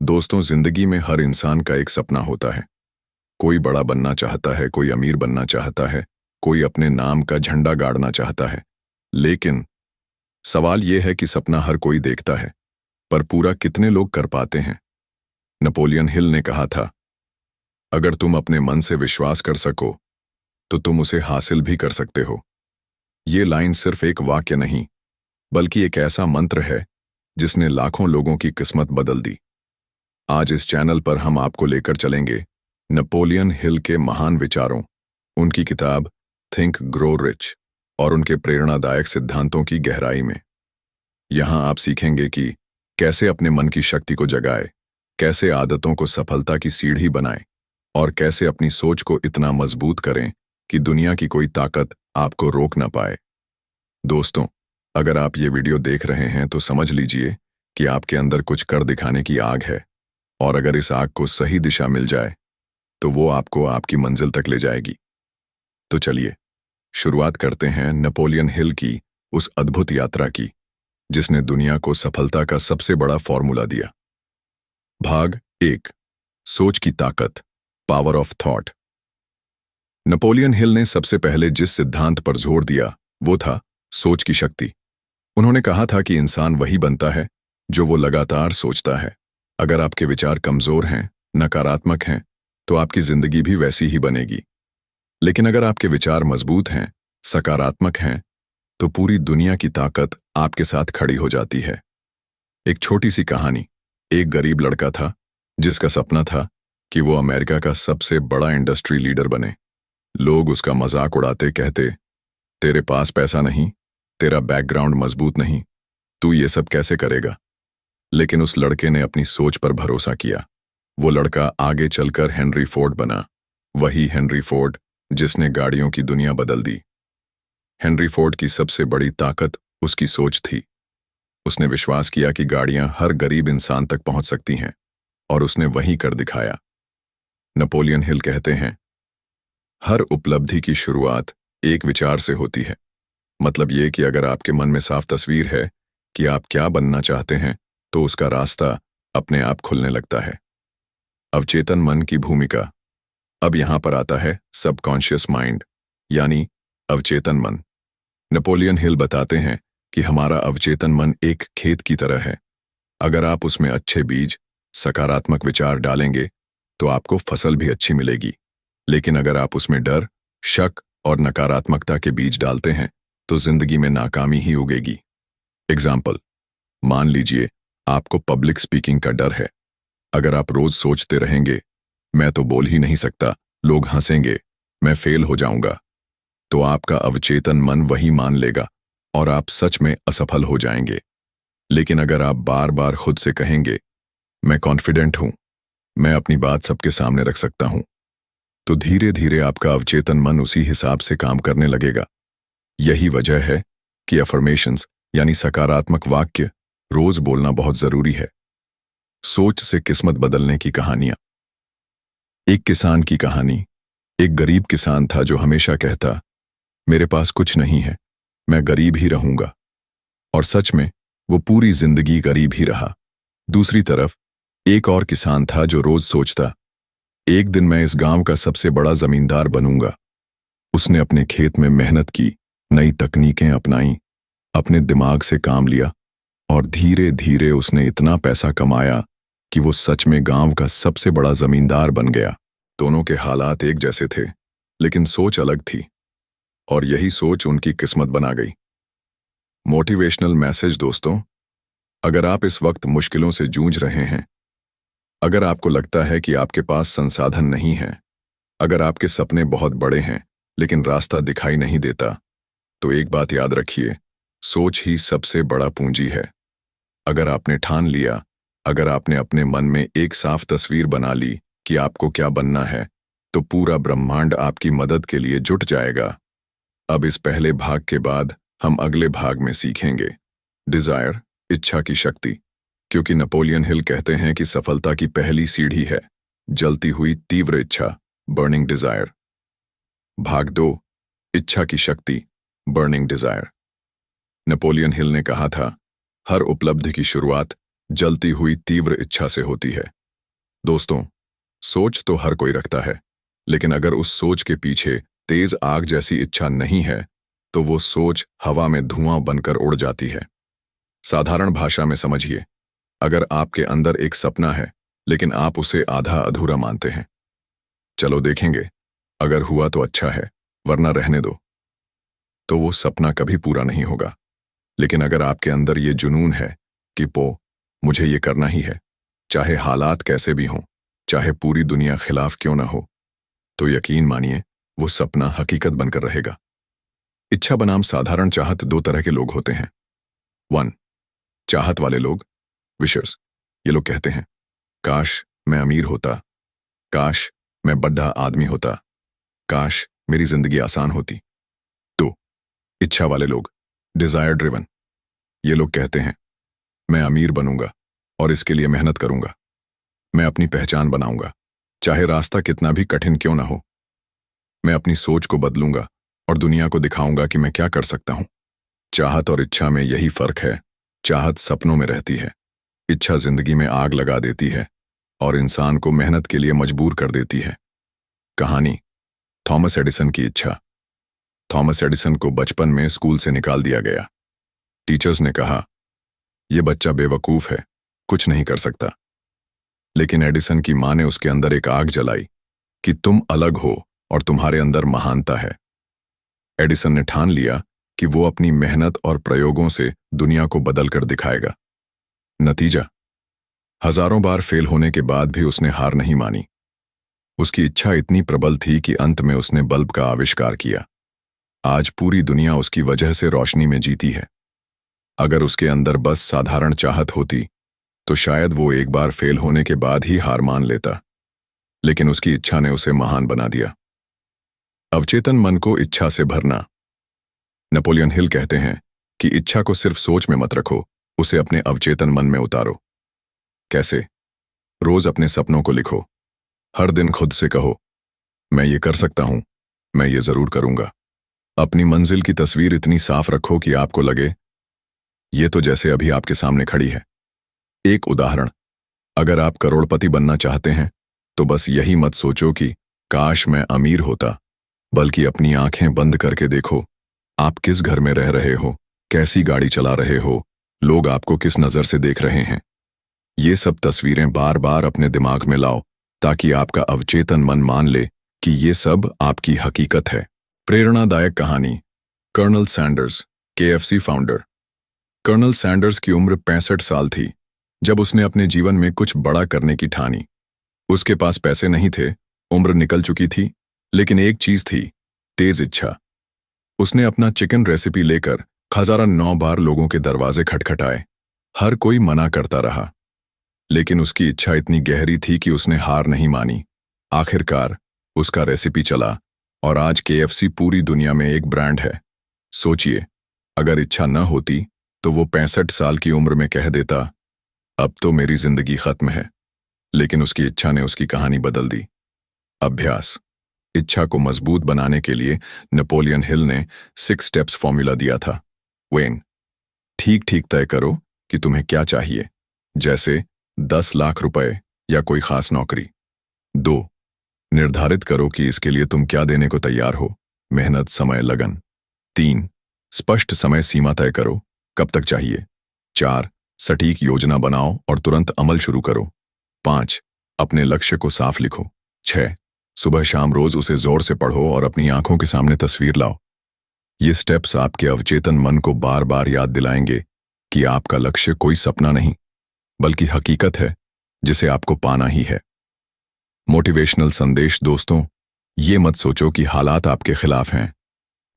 दोस्तों, जिंदगी में हर इंसान का एक सपना होता है। कोई बड़ा बनना चाहता है, कोई अमीर बनना चाहता है, कोई अपने नाम का झंडा गाड़ना चाहता है। लेकिन सवाल यह है कि सपना हर कोई देखता है, पर पूरा कितने लोग कर पाते हैं। नेपोलियन हिल ने कहा था, अगर तुम अपने मन से विश्वास कर सको तो तुम उसे हासिल भी कर सकते हो। ये लाइन सिर्फ एक वाक्य नहीं, बल्कि एक ऐसा मंत्र है जिसने लाखों लोगों की किस्मत बदल दी। आज इस चैनल पर हम आपको लेकर चलेंगे नेपोलियन हिल के महान विचारों, उनकी किताब थिंक ग्रो रिच और उनके प्रेरणादायक सिद्धांतों की गहराई में। यहां आप सीखेंगे कि कैसे अपने मन की शक्ति को जगाए, कैसे आदतों को सफलता की सीढ़ी बनाएं और कैसे अपनी सोच को इतना मजबूत करें कि दुनिया की कोई ताकत आपको रोक न पाए। दोस्तों, अगर आप ये वीडियो देख रहे हैं तो समझ लीजिए कि आपके अंदर कुछ कर दिखाने की आग है, और अगर इस आग को सही दिशा मिल जाए तो वो आपको आपकी मंजिल तक ले जाएगी। तो चलिए शुरुआत करते हैं नेपोलियन हिल की उस अद्भुत यात्रा की जिसने दुनिया को सफलता का सबसे बड़ा फॉर्मूला दिया। भाग 1, सोच की ताकत, power of thought. Napoleon Hill ने सबसे पहले जिस सिद्धांत पर जोर दिया वो था सोच की शक्ति। उन्होंने कहा था कि इंसान वही बनता है जो वो लगातार सोचता है। अगर आपके विचार कमजोर हैं, नकारात्मक हैं, तो आपकी जिंदगी भी वैसी ही बनेगी। लेकिन अगर आपके विचार मजबूत हैं, सकारात्मक हैं, तो पूरी दुनिया की ताकत आपके साथ खड़ी हो जाती है। एक छोटी सी कहानी। एक गरीब लड़का था जिसका सपना था कि वो अमेरिका का सबसे बड़ा इंडस्ट्री लीडर बने। लोग उसका मजाक उड़ाते, कहते, तेरे पास पैसा नहीं, तेरा बैकग्राउंड मजबूत नहीं, तू ये सब कैसे करेगा। लेकिन उस लड़के ने अपनी सोच पर भरोसा किया। वो लड़का आगे चलकर हेनरी फोर्ड बना, वही हेनरी फोर्ड जिसने गाड़ियों की दुनिया बदल दी। हेनरी फोर्ड की सबसे बड़ी ताकत उसकी सोच थी। उसने विश्वास किया कि गाड़ियां हर गरीब इंसान तक पहुंच सकती हैं, और उसने वही कर दिखाया। नेपोलियन हिल कहते हैं, हर उपलब्धि की शुरुआत एक विचार से होती है। मतलब ये कि अगर आपके मन में साफ तस्वीर है कि आप क्या बनना चाहते हैं, तो उसका रास्ता अपने आप खुलने लगता है। अवचेतन मन की भूमिका। अब यहां पर आता है सबकॉन्शियस माइंड, यानी अवचेतन मन। नेपोलियन हिल बताते हैं कि हमारा अवचेतन मन एक खेत की तरह है। अगर आप उसमें अच्छे बीज, सकारात्मक विचार डालेंगे तो आपको फसल भी अच्छी मिलेगी। लेकिन अगर आप उसमें डर, शक और नकारात्मकता के बीज डालते हैं तो जिंदगी में नाकामी ही उगेगी। एग्जाम्पल, मान लीजिए आपको पब्लिक स्पीकिंग का डर है। अगर आप रोज सोचते रहेंगे, मैं तो बोल ही नहीं सकता, लोग हंसेंगे, मैं फेल हो जाऊंगा, तो आपका अवचेतन मन वही मान लेगा और आप सच में असफल हो जाएंगे। लेकिन अगर आप बार बार खुद से कहेंगे, मैं कॉन्फिडेंट हूं, मैं अपनी बात सबके सामने रख सकता हूं, तो धीरे धीरे आपका अवचेतन मन उसी हिसाब से काम करने लगेगा। यही वजह है कि अफर्मेशंस यानी सकारात्मक वाक्य रोज बोलना बहुत जरूरी है। सोच से किस्मत बदलने की कहानियां। एक किसान की कहानी। एक गरीब किसान था जो हमेशा कहता, मेरे पास कुछ नहीं है, मैं गरीब ही रहूंगा। और सच में वो पूरी जिंदगी गरीब ही रहा। दूसरी तरफ एक और किसान था जो रोज सोचता, एक दिन मैं इस गांव का सबसे बड़ा जमींदार बनूंगा। उसने अपने खेत में मेहनत की, नई तकनीकें अपनाई, अपने दिमाग से काम लिया, और धीरे धीरे उसने इतना पैसा कमाया कि वो सच में गांव का सबसे बड़ा जमींदार बन गया। दोनों के हालात एक जैसे थे, लेकिन सोच अलग थी, और यही सोच उनकी किस्मत बना गई। Motivational message. दोस्तों, अगर आप इस वक्त मुश्किलों से जूझ रहे हैं, अगर आपको लगता है कि आपके पास संसाधन नहीं है, अगर आपके सपने बहुत बड़े हैं लेकिन रास्ता दिखाई नहीं देता, तो एक बात याद रखिए, सोच ही सबसे बड़ा पूंजी है। अगर आपने ठान लिया, अगर आपने अपने मन में एक साफ तस्वीर बना ली कि आपको क्या बनना है, तो पूरा ब्रह्मांड आपकी मदद के लिए जुट जाएगा। अब इस पहले भाग के बाद हम अगले भाग में सीखेंगे डिजायर, इच्छा की शक्ति, क्योंकि नेपोलियन हिल कहते हैं कि सफलता की पहली सीढ़ी है जलती हुई तीव्र इच्छा, बर्निंग डिजायर। भाग 2, इच्छा की शक्ति, बर्निंग डिजायर। नेपोलियन हिल ने कहा था, हर उपलब्धि की शुरुआत जलती हुई तीव्र इच्छा से होती है। दोस्तों, सोच तो हर कोई रखता है, लेकिन अगर उस सोच के पीछे तेज आग जैसी इच्छा नहीं है, तो वो सोच हवा में धुआं बनकर उड़ जाती है। साधारण भाषा में समझिए, अगर आपके अंदर एक सपना है, लेकिन आप उसे आधा अधूरा मानते हैं, चलो देखेंगे, अगर हुआ तो अच्छा है, वरना रहने दो, तो वो सपना कभी पूरा नहीं होगा। लेकिन अगर आपके अंदर ये जुनून है कि मुझे ये करना ही है, चाहे हालात कैसे भी हों, चाहे पूरी दुनिया खिलाफ क्यों ना हो, तो यकीन मानिए वो सपना हकीकत बनकर रहेगा। इच्छा बनाम साधारण चाहत दो तरह के लोग होते हैं। 1. चाहत वाले लोग, विशर्स। ये लोग कहते हैं, काश मैं अमीर होता, काश मैं बड़ा आदमी होता, काश मेरी जिंदगी आसान होती। 2. इच्छा वाले लोग, डिजायर ड्रिवन। ये लोग कहते हैं, मैं अमीर बनूंगा और इसके लिए मेहनत करूंगा। मैं अपनी पहचान बनाऊंगा, चाहे रास्ता कितना भी कठिन क्यों ना हो। मैं अपनी सोच को बदलूंगा और दुनिया को दिखाऊंगा कि मैं क्या कर सकता हूं। चाहत और इच्छा में यही फर्क है। चाहत सपनों में रहती है, इच्छा जिंदगी में आग लगा देती है और इंसान को मेहनत के लिए मजबूर कर देती है। कहानी, थॉमस एडिसन की इच्छा। थॉमस एडिसन को बचपन में स्कूल से निकाल दिया गया। टीचर्स ने कहा, यह बच्चा बेवकूफ है, कुछ नहीं कर सकता। लेकिन एडिसन की मां ने उसके अंदर एक आग जलाई कि तुम अलग हो और तुम्हारे अंदर महानता है। एडिसन ने ठान लिया कि वो अपनी मेहनत और प्रयोगों से दुनिया को बदल कर दिखाएगा। नतीजा, हजारों बार फेल होने के बाद भी उसने हार नहीं मानी। उसकी इच्छा इतनी प्रबल थी कि अंत में उसने बल्ब का आविष्कार किया। आज पूरी दुनिया उसकी वजह से रोशनी में जीती है। अगर उसके अंदर बस साधारण चाहत होती, तो शायद वो एक बार फेल होने के बाद ही हार मान लेता। लेकिन उसकी इच्छा ने उसे महान बना दिया। अवचेतन मन को इच्छा से भरना। नेपोलियन हिल कहते हैं कि इच्छा को सिर्फ सोच में मत रखो, उसे अपने अवचेतन मन में उतारो। कैसे? रोज अपने सपनों को लिखो। हर दिन खुद से कहो, मैं ये कर सकता हूं, मैं ये जरूर करूंगा। अपनी मंजिल की तस्वीर इतनी साफ रखो कि आपको लगे ये तो जैसे अभी आपके सामने खड़ी है। एक उदाहरण, अगर आप करोड़पति बनना चाहते हैं, तो बस यही मत सोचो कि काश मैं अमीर होता, बल्कि अपनी आंखें बंद करके देखो, आप किस घर में रह रहे हो, कैसी गाड़ी चला रहे हो, लोग आपको किस नजर से देख रहे हैं। ये सब तस्वीरें बार बार अपने दिमाग में लाओ, ताकि आपका अवचेतन मन मान ले कि ये सब आपकी हकीकत है। प्रेरणादायक कहानी, colonel Sanders, KFC founder. Colonel Sanders की उम्र 65 साल थी जब उसने अपने जीवन में कुछ बड़ा करने की ठानी। उसके पास पैसे नहीं थे, उम्र निकल चुकी थी, लेकिन एक चीज थी, तेज इच्छा। उसने अपना चिकन रेसिपी लेकर 1009 बार लोगों के दरवाजे खटखटाए। हर कोई मना करता रहा, लेकिन उसकी इच्छा इतनी गहरी थी कि उसने हार नहीं मानी। आखिरकार उसका रेसिपी चला और आज KFC पूरी दुनिया में एक ब्रांड है। सोचिए, अगर इच्छा न होती तो वो 65 साल की उम्र में कह देता, अब तो मेरी जिंदगी खत्म है। लेकिन उसकी इच्छा ने उसकी कहानी बदल दी। अभ्यास। इच्छा को मजबूत बनाने के लिए नेपोलियन हिल ने 6 स्टेप्स फॉर्मूला दिया था। वेन, ठीक ठीक तय करो कि तुम्हें क्या चाहिए, जैसे 10 लाख रुपए या कोई खास नौकरी। 2. निर्धारित करो कि इसके लिए तुम क्या देने को तैयार हो, मेहनत, समय, लगन। 3. स्पष्ट समय सीमा तय करो, कब तक चाहिए। 4. सटीक योजना बनाओ और तुरंत अमल शुरू करो। 5. अपने लक्ष्य को साफ लिखो। 6. सुबह शाम रोज उसे जोर से पढ़ो और अपनी आंखों के सामने तस्वीर लाओ। ये स्टेप्स आपके अवचेतन मन को बार बार याद दिलाएंगे कि आपका लक्ष्य कोई सपना नहीं, बल्कि हकीकत है जिसे आपको पाना ही है। मोटिवेशनल संदेश। दोस्तों, ये मत सोचो कि हालात आपके खिलाफ हैं।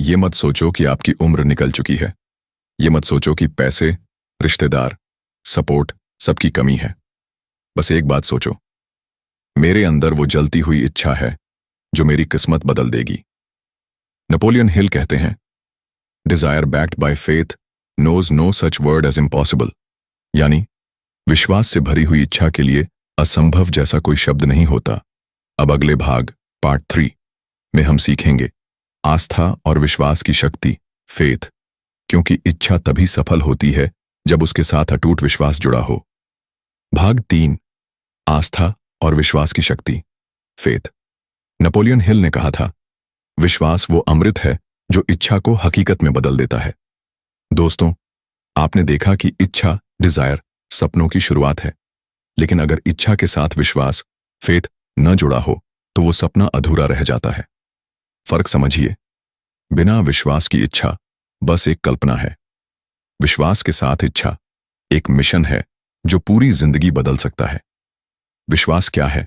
ये मत सोचो कि आपकी उम्र निकल चुकी है। ये मत सोचो कि पैसे, रिश्तेदार, सपोर्ट सबकी कमी है। बस एक बात सोचो, मेरे अंदर वो जलती हुई इच्छा है जो मेरी किस्मत बदल देगी। नेपोलियन हिल कहते हैं, desire backed by faith knows no such word as impossible. यानी विश्वास से भरी हुई इच्छा के लिए असंभव जैसा कोई शब्द नहीं होता। अब अगले भाग, पार्ट 3 में हम सीखेंगे आस्था और विश्वास की शक्ति, फेथ, क्योंकि इच्छा तभी सफल होती है जब उसके साथ अटूट विश्वास जुड़ा हो। भाग 3। आस्था और विश्वास की शक्ति। फेथ। नेपोलियन हिल ने कहा था, विश्वास वो अमृत है जो इच्छा को हकीकत में बदल देता है। दोस्तों, आपने देखा कि इच्छा, डिजायर, सपनों की शुरुआत है, लेकिन अगर इच्छा के साथ विश्वास, फेथ न जुड़ा हो तो वो सपना अधूरा रह जाता है। फर्क समझिए, बिना विश्वास की इच्छा बस एक कल्पना है। विश्वास के साथ इच्छा एक मिशन है जो पूरी जिंदगी बदल सकता है। विश्वास क्या है?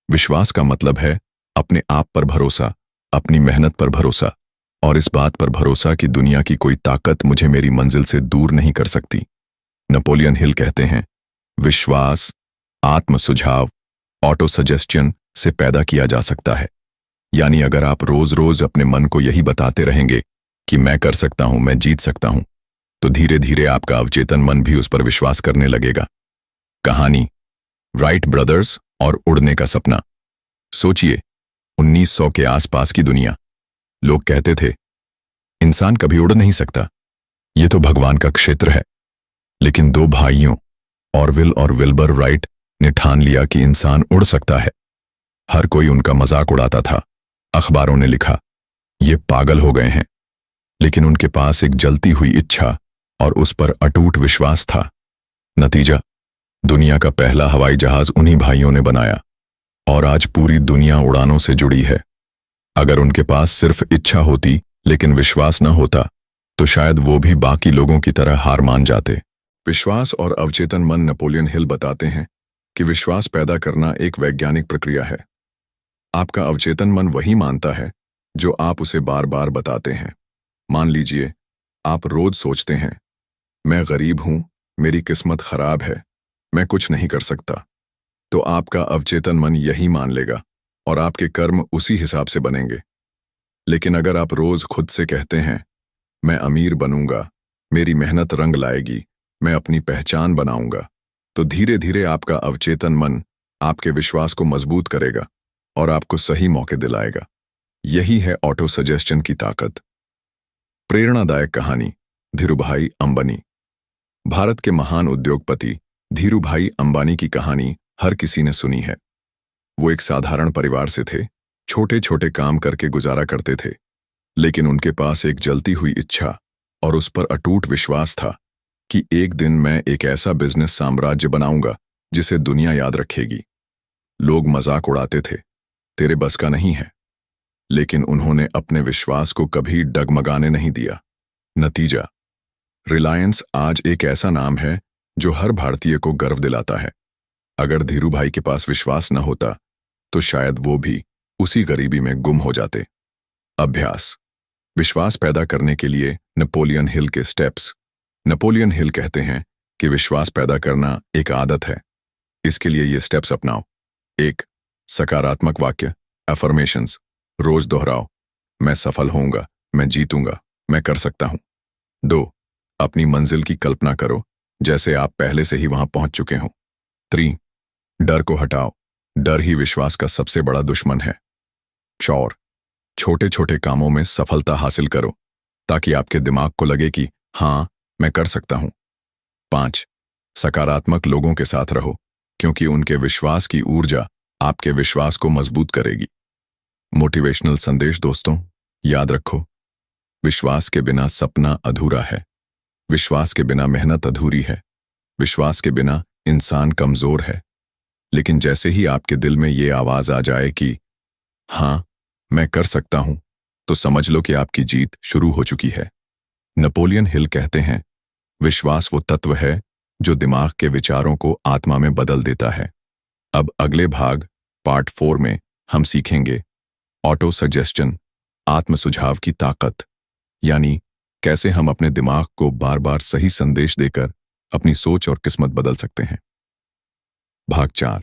विश्वास का मतलब है अपने आप पर भरोसा, अपनी मेहनत पर भरोसा और इस बात पर भरोसा कि दुनिया की कोई ताकत मुझे मेरी मंजिल से दूर नहीं कर सकती। नेपोलियन हिल कहते हैं, विश्वास आत्म सुझाव, ऑटो सजेस्शन से पैदा किया जा सकता है। यानी अगर आप रोज रोज अपने मन को यही बताते रहेंगे कि मैं कर सकता हूं, मैं जीत सकता हूं, तो धीरे धीरे आपका अवचेतन मन भी उस पर विश्वास करने लगेगा। कहानी, राइट ब्रदर्स और उड़ने का सपना। सोचिए, 1900 के आसपास की दुनिया। लोग कहते थे, इंसान कभी उड़ नहीं सकता, ये तो भगवान का क्षेत्र है। लेकिन दो भाइयों, ऑरविल और विल्बर राइट, ने ठान लिया कि इंसान उड़ सकता है। हर कोई उनका मजाक उड़ाता था, अखबारों ने लिखा, ये पागल हो गए हैं। लेकिन उनके पास एक जलती हुई इच्छा और उस पर अटूट विश्वास था। नतीजा, दुनिया का पहला हवाई जहाज उन्हीं भाइयों ने बनाया और आज पूरी दुनिया उड़ानों से जुड़ी है। अगर उनके पास सिर्फ इच्छा होती लेकिन विश्वास न होता तो शायद वो भी बाकी लोगों की तरह हार मान जाते। विश्वास और अवचेतन मन। नेपोलियन हिल बताते हैं कि विश्वास पैदा करना एक वैज्ञानिक प्रक्रिया है। आपका अवचेतन मन वही मानता है जो आप उसे बार बार बताते हैं। मान लीजिए, आप रोज सोचते हैं, मैं गरीब हूं, मेरी किस्मत खराब है, मैं कुछ नहीं कर सकता, तो आपका अवचेतन मन यही मान लेगा और आपके कर्म उसी हिसाब से बनेंगे। लेकिन अगर आप रोज खुद से कहते हैं, मैं अमीर बनूंगा, मेरी मेहनत रंग लाएगी, मैं अपनी पहचान बनाऊंगा, तो धीरे धीरे आपका अवचेतन मन आपके विश्वास को मजबूत करेगा और आपको सही मौके दिलाएगा। यही है ऑटो सजेस्शन की ताकत। प्रेरणादायक कहानी, धीरूभाई अंबानी। भारत के महान उद्योगपति धीरूभाई अंबानी की कहानी हर किसी ने सुनी है। वो एक साधारण परिवार से थे, छोटे छोटे काम करके गुजारा करते थे, लेकिन उनके पास एक जलती हुई इच्छा और उस पर अटूट विश्वास था कि एक दिन मैं एक ऐसा बिजनेस साम्राज्य बनाऊंगा जिसे दुनिया याद रखेगी। लोग मजाक उड़ाते थे, तेरे बस का नहीं है, लेकिन उन्होंने अपने विश्वास को कभी डगमगाने नहीं दिया। नतीजा, रिलायंस आज एक ऐसा नाम है जो हर भारतीय को गर्व दिलाता है। अगर धीरूभाई के पास विश्वास न होता तो शायद वो भी उसी गरीबी में गुम हो जाते। अभ्यास। विश्वास पैदा करने के लिए नेपोलियन हिल के स्टेप्स। नेपोलियन हिल कहते हैं कि विश्वास पैदा करना एक आदत है। इसके लिए ये स्टेप्स अपनाओ। 1. सकारात्मक वाक्य, अफर्मेशंस। रोज दोहराओ, मैं सफल होऊंगा, मैं जीतूंगा, मैं कर सकता हूं। 2. अपनी मंजिल की कल्पना करो जैसे आप पहले से ही वहां पहुंच चुके हों। 3. डर को हटाओ, डर ही विश्वास का सबसे बड़ा दुश्मन है। 4. छोटे छोटे कामों में सफलता हासिल करो ताकि आपके दिमाग को लगे कि हां, मैं कर सकता हूं। 5. सकारात्मक लोगों के साथ रहो क्योंकि उनके विश्वास की ऊर्जा आपके विश्वास को मजबूत करेगी। मोटिवेशनल संदेश। दोस्तों, याद रखो, विश्वास के बिना सपना अधूरा है, विश्वास के बिना मेहनत अधूरी है, विश्वास के बिना इंसान कमजोर है। लेकिन जैसे ही आपके दिल में ये आवाज आ जाए कि हां, मैं कर सकता हूं, तो समझ लो कि आपकी जीत शुरू हो चुकी है। नेपोलियन हिल कहते हैं, विश्वास वो तत्व है जो दिमाग के विचारों को आत्मा में बदल देता है। अब अगले भाग, पार्ट 4 में हम सीखेंगे ऑटो सजेस्शन, आत्म सुझाव की ताकत, यानी कैसे हम अपने दिमाग को बार बार सही संदेश देकर अपनी सोच और किस्मत बदल सकते हैं। भाग 4,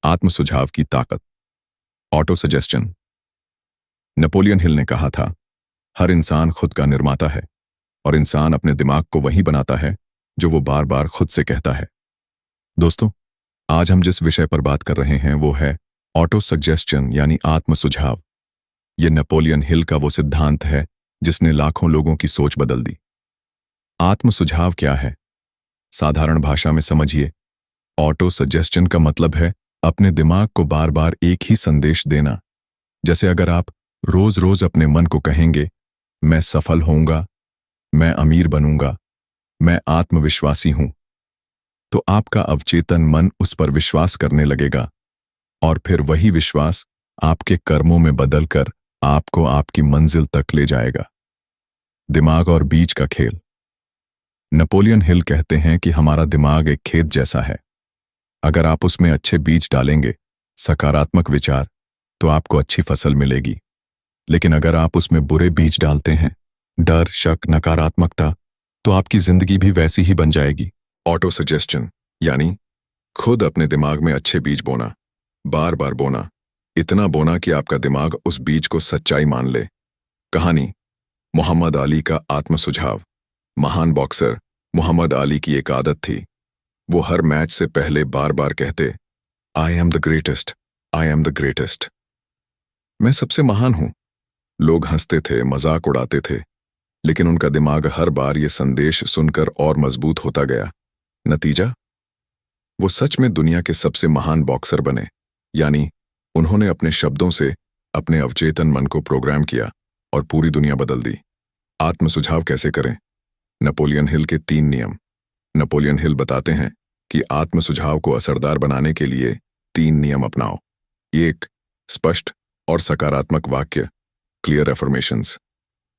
आत्म सुझाव की ताकत, ऑटो सजेस्शन। नेपोलियन हिल ने कहा था, हर इंसान खुद का निर्माता है और इंसान अपने दिमाग को वही बनाता है जो वो बार बार खुद से कहता है। दोस्तों, आज हम जिस विषय पर बात कर रहे हैं वो है ऑटो सजेस्शन यानी आत्म सुझाव। ये नेपोलियन हिल का वो सिद्धांत है जिसने लाखों लोगों की सोच बदल दी। आत्म सुझाव क्या है? साधारण भाषा में समझिए, ऑटो सजेस्शन का मतलब है अपने दिमाग को बार बार एक ही संदेश देना। जैसे अगर आप रोज रोज अपने मन को कहेंगे, मैं सफल होऊंगा, मैं अमीर बनूंगा, मैं आत्मविश्वासी हूं, तो आपका अवचेतन मन उस पर विश्वास करने लगेगा और फिर वही विश्वास आपके कर्मों में बदलकर आपको आपकी मंजिल तक ले जाएगा। दिमाग और बीज का खेल। नेपोलियन हिल कहते हैं कि हमारा दिमाग एक खेत जैसा है। अगर आप उसमें अच्छे बीज डालेंगे, सकारात्मक विचार, तो आपको अच्छी फसल मिलेगी। लेकिन अगर आप उसमें बुरे बीज डालते हैं, डर, शक, नकारात्मकता, तो आपकी जिंदगी भी वैसी ही बन जाएगी। ऑटो सजेस्शन यानी खुद अपने दिमाग में अच्छे बीज बोना, बार बार बोना, इतना बोना कि आपका दिमाग उस बीज को सच्चाई मान ले। कहानी मोहम्मद अली का आत्म सुझाव। महान बॉक्सर मोहम्मद अली की एक आदत थी। वो हर मैच से पहले बार बार कहते, I am the greatest, I am the greatest. मैं सबसे महान हूं। लोग हंसते थे, मजाक उड़ाते थे, लेकिन उनका दिमाग हर बार ये संदेश सुनकर और मजबूत होता गया। नतीजा, वो सच में दुनिया के सबसे महान बॉक्सर बने। यानी उन्होंने अपने शब्दों से अपने अवचेतन मन को प्रोग्राम किया और पूरी दुनिया बदल दी। आत्म सुझाव कैसे करें? नेपोलियन हिल के 3 नियम। नेपोलियन हिल बताते हैं कि आत्म सुझाव को असरदार बनाने के लिए 3 नियम अपनाओ। 1. स्पष्ट और सकारात्मक वाक्य, क्लियर एफर्मेशंस।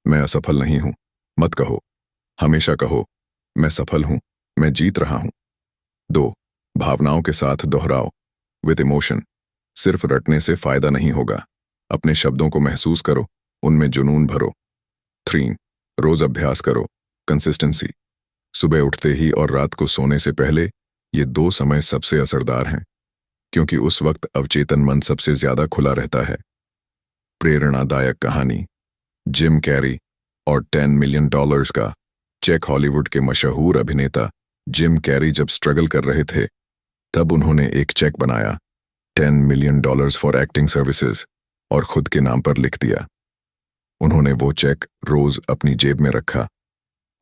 मैं असफल नहीं हूं मत कहो, हमेशा कहो, मैं सफल हूं, मैं जीत रहा हूं। 2. भावनाओं के साथ दोहराओ, विद इमोशन। सिर्फ रटने से फायदा नहीं होगा, अपने शब्दों को महसूस करो, उनमें जुनून भरो। 3. रोज अभ्यास करो, कंसिस्टेंसी। सुबह उठते ही और रात को सोने से पहले ये 2 समय सबसे असरदार हैं, क्योंकि उस वक्त अवचेतन मन सबसे ज्यादा खुला रहता है। प्रेरणादायक कहानी। जिम कैरी और $10 मिलियन का चेक। हॉलीवुड के मशहूर अभिनेता जिम कैरी जब स्ट्रगल कर रहे थे, तब उन्होंने एक चेक बनाया, $10 मिलियन फॉर एक्टिंग सर्विसेज, और खुद के नाम पर लिख दिया। उन्होंने वो चेक रोज अपनी जेब में रखा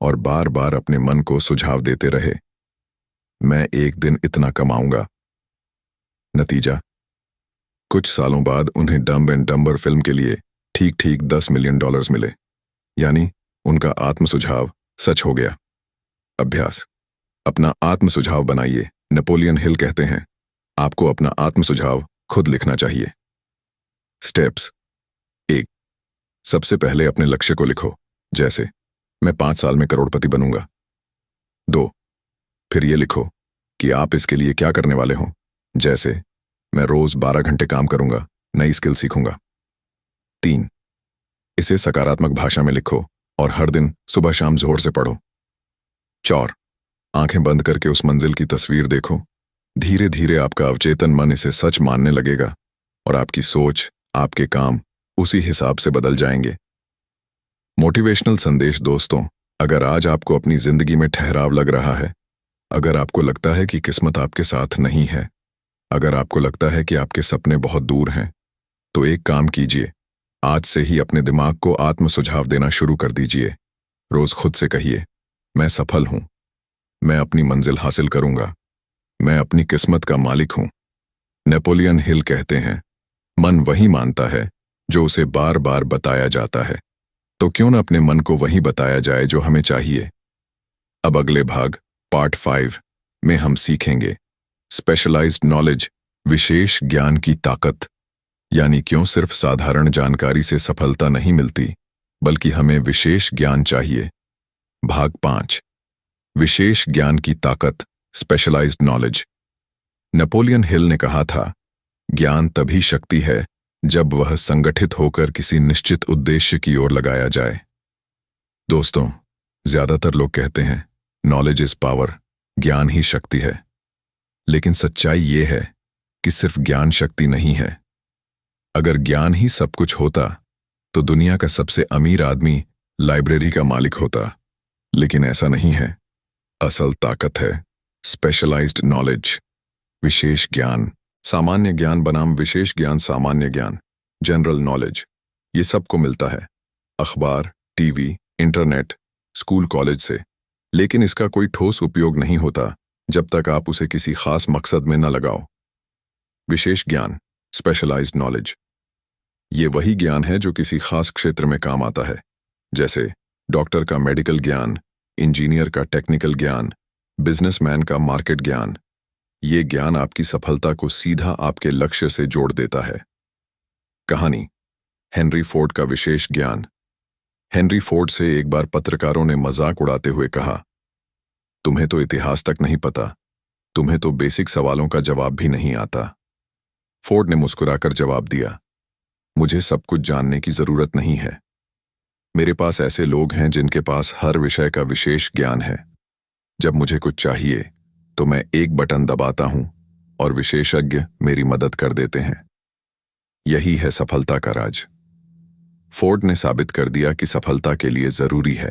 और बार बार अपने मन को सुझाव देते रहे, मैं एक दिन इतना कमाऊंगा। नतीजा, कुछ सालों बाद उन्हें डम्ब एंड डम्बर फिल्म के लिए ठीक ठीक $10 मिलियन मिले। यानी उनका आत्म सुझाव सच हो गया। अभ्यास। अपना आत्म सुझाव बनाइए। नेपोलियन हिल कहते हैं, आपको अपना आत्म सुझाव खुद लिखना चाहिए। स्टेप्स। 1. सबसे पहले अपने लक्ष्य को लिखो, जैसे मैं 5 साल में करोड़पति बनूंगा। 2. फिर ये लिखो कि आप इसके लिए क्या करने वाले हो, जैसे मैं रोज 12 घंटे काम करूंगा, नई स्किल सीखूंगा। 3. इसे सकारात्मक भाषा में लिखो और हर दिन सुबह शाम जोर से पढ़ो। 4. आंखें बंद करके उस मंजिल की तस्वीर देखो। धीरे धीरे आपका अवचेतन मन इसे सच मानने लगेगा और आपकी सोच, आपके काम उसी हिसाब से बदल जाएंगे। मोटिवेशनल संदेश। दोस्तों, अगर आज आपको अपनी जिंदगी में ठहराव लग रहा है, अगर आपको लगता है कि किस्मत आपके साथ नहीं है, अगर आपको लगता है कि आपके सपने बहुत दूर हैं, तो एक काम कीजिए, आज से ही अपने दिमाग को आत्म सुझाव देना शुरू कर दीजिए। रोज खुद से कहिए, मैं सफल हूं, मैं अपनी मंजिल हासिल करूंगा, मैं अपनी किस्मत का मालिक हूं। नेपोलियन हिल कहते हैं, मन वही मानता है जो उसे बार बार बताया जाता है। तो क्यों न अपने मन को वही बताया जाए जो हमें चाहिए। अब अगले भाग पार्ट 5 में हम सीखेंगे स्पेशलाइज्ड नॉलेज, विशेष ज्ञान की ताकत। यानी क्यों सिर्फ साधारण जानकारी से सफलता नहीं मिलती, बल्कि हमें विशेष ज्ञान चाहिए। भाग 5, विशेष ज्ञान की ताकत, स्पेशलाइज्ड नॉलेज। नेपोलियन हिल ने कहा था, ज्ञान तभी शक्ति है जब वह संगठित होकर किसी निश्चित उद्देश्य की ओर लगाया जाए। दोस्तों, ज्यादातर लोग कहते हैं नॉलेज इज पावर, ज्ञान ही शक्ति है। लेकिन सच्चाई ये है कि सिर्फ ज्ञान शक्ति नहीं है। अगर ज्ञान ही सब कुछ होता तो दुनिया का सबसे अमीर आदमी लाइब्रेरी का मालिक होता। लेकिन ऐसा नहीं है। असल ताकत है स्पेशलाइज्ड नॉलेज, विशेष ज्ञान। सामान्य ज्ञान बनाम विशेष ज्ञान। सामान्य ज्ञान, जनरल नॉलेज, ये सबको मिलता है, अखबार, टीवी, इंटरनेट, स्कूल, कॉलेज से। लेकिन इसका कोई ठोस उपयोग नहीं होता जब तक आप उसे किसी खास मकसद में न लगाओ। विशेष ज्ञान, स्पेशलाइज्ड नॉलेज, ये वही ज्ञान है जो किसी खास क्षेत्र में काम आता है, जैसे डॉक्टर का मेडिकल ज्ञान, इंजीनियर का टेक्निकल ज्ञान, बिजनेसमैन का मार्केट ज्ञान। ये ज्ञान आपकी सफलता को सीधा आपके लक्ष्य से जोड़ देता है। कहानी, हेनरी फोर्ड का विशेष ज्ञान। हेनरी फोर्ड से एक बार पत्रकारों ने मजाक उड़ाते हुए कहा, तुम्हें तो इतिहास तक नहीं पता, तुम्हें तो बेसिक सवालों का जवाब भी नहीं आता। फोर्ड ने मुस्कुराकर जवाब दिया, मुझे सब कुछ जानने की जरूरत नहीं है। मेरे पास ऐसे लोग हैं जिनके पास हर विषय का विशेष ज्ञान है। जब मुझे कुछ चाहिए तो मैं एक बटन दबाता हूं और विशेषज्ञ मेरी मदद कर देते हैं। यही है सफलता का राज। फोर्ड ने साबित कर दिया कि सफलता के लिए जरूरी है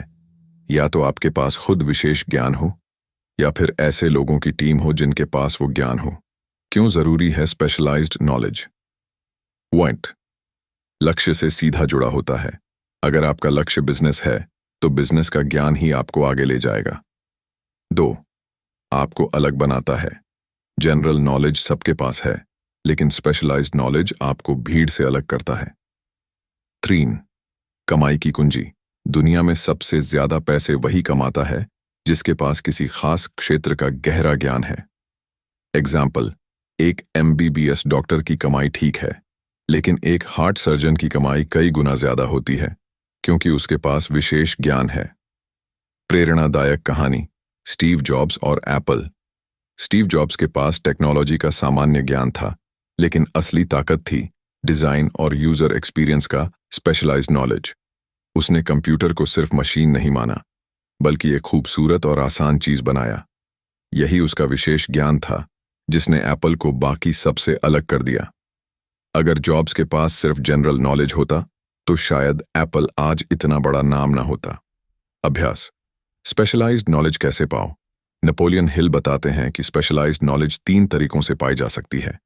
या तो आपके पास खुद विशेष ज्ञान हो या फिर ऐसे लोगों की टीम हो जिनके पास वो ज्ञान हो। क्यों जरूरी है स्पेशलाइज्ड नॉलेज? 1. लक्ष्य से सीधा जुड़ा होता है। अगर आपका लक्ष्य बिजनेस है तो बिजनेस का ज्ञान ही आपको आगे ले जाएगा। 2. आपको अलग बनाता है। जनरल नॉलेज सबके पास है, लेकिन स्पेशलाइज्ड नॉलेज आपको भीड़ से अलग करता है। 3. कमाई की कुंजी। दुनिया में सबसे ज्यादा पैसे वही कमाता है जिसके पास किसी खास क्षेत्र का गहरा ज्ञान है। एग्जाम्पल, एक MBBS डॉक्टर की कमाई ठीक है, लेकिन एक हार्ट सर्जन की कमाई कई गुना ज्यादा होती है क्योंकि उसके पास विशेष ज्ञान है। प्रेरणादायक कहानी, स्टीव जॉब्स और एप्पल। स्टीव जॉब्स के पास टेक्नोलॉजी का सामान्य ज्ञान था, लेकिन असली ताकत थी डिजाइन और यूजर एक्सपीरियंस का स्पेशलाइज्ड नॉलेज। उसने कंप्यूटर को सिर्फ मशीन नहीं माना, बल्कि एक खूबसूरत और आसान चीज बनाया। यही उसका विशेष ज्ञान था जिसने एप्पल को बाकी सबसे अलग कर दिया। अगर जॉब्स के पास सिर्फ जनरल नॉलेज होता तो शायद एप्पल आज इतना बड़ा नाम ना होता। अभ्यास, स्पेशलाइज्ड नॉलेज कैसे पाओ? नेपोलियन हिल बताते हैं कि स्पेशलाइज्ड नॉलेज 3 तरीकों से पाई जा सकती है।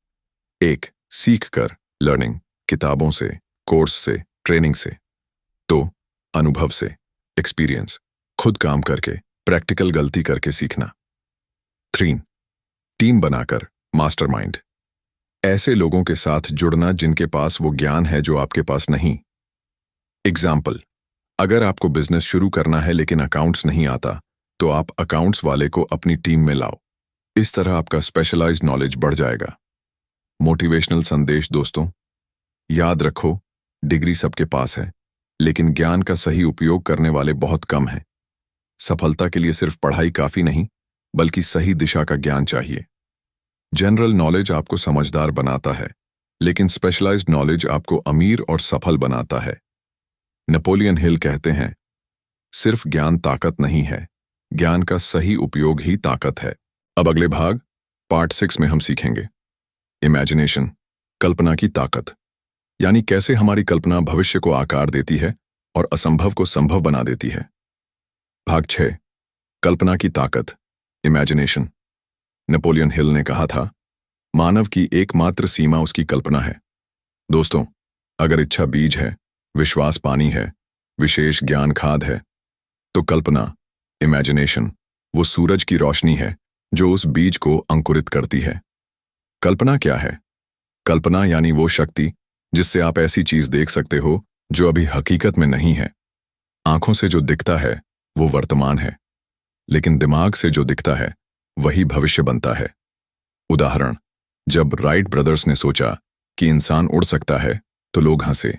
1. सीख कर, लर्निंग, किताबों से, कोर्स से, ट्रेनिंग से। 2. अनुभव से, एक्सपीरियंस, खुद काम करके, प्रैक्टिकल गलती करके सीखना। 3. टीम बनाकर, मास्टरमाइंड, ऐसे लोगों के साथ जुड़ना जिनके पास वो ज्ञान है जो आपके पास नहीं। एग्जाम्पल, अगर आपको बिजनेस शुरू करना है लेकिन अकाउंट्स नहीं आता, तो आप अकाउंट्स वाले को अपनी टीम में लाओ। इस तरह आपका स्पेशलाइज्ड नॉलेज बढ़ जाएगा। मोटिवेशनल संदेश दोस्तों, याद रखो, डिग्री सबके पास है, लेकिन ज्ञान का सही उपयोग करने वाले बहुत कम हैं। सफलता के लिए सिर्फ पढ़ाई काफी नहीं, बल्कि सही दिशा का ज्ञान चाहिए। जनरल नॉलेज आपको समझदार बनाता है, लेकिन स्पेशलाइज्ड नॉलेज आपको अमीर और सफल बनाता है। नेपोलियन हिल कहते हैं, सिर्फ ज्ञान ताकत नहीं है, ज्ञान का सही उपयोग ही ताकत है। अब अगले भाग, पार्ट 6 में हम सीखेंगे इमेजिनेशन, कल्पना की ताकत, यानी कैसे हमारी कल्पना भविष्य को आकार देती है और असंभव को संभव बना देती है। भाग 6, कल्पना की ताकत, इमेजिनेशन। नेपोलियन हिल ने कहा था, मानव की एकमात्र सीमा उसकी कल्पना है। दोस्तों, अगर इच्छा बीज है, विश्वास पानी है, विशेष ज्ञान खाद है, तो कल्पना, इमेजिनेशन, वो सूरज की रोशनी है जो उस बीज को अंकुरित करती है। कल्पना क्या है? कल्पना यानी वो शक्ति जिससे आप ऐसी चीज देख सकते हो जो अभी हकीकत में नहीं है। आंखों से जो दिखता है वो वर्तमान है, लेकिन दिमाग से जो दिखता है वही भविष्य बनता है। उदाहरण, जब राइट ब्रदर्स ने सोचा कि इंसान उड़ सकता है तो लोग हंसे।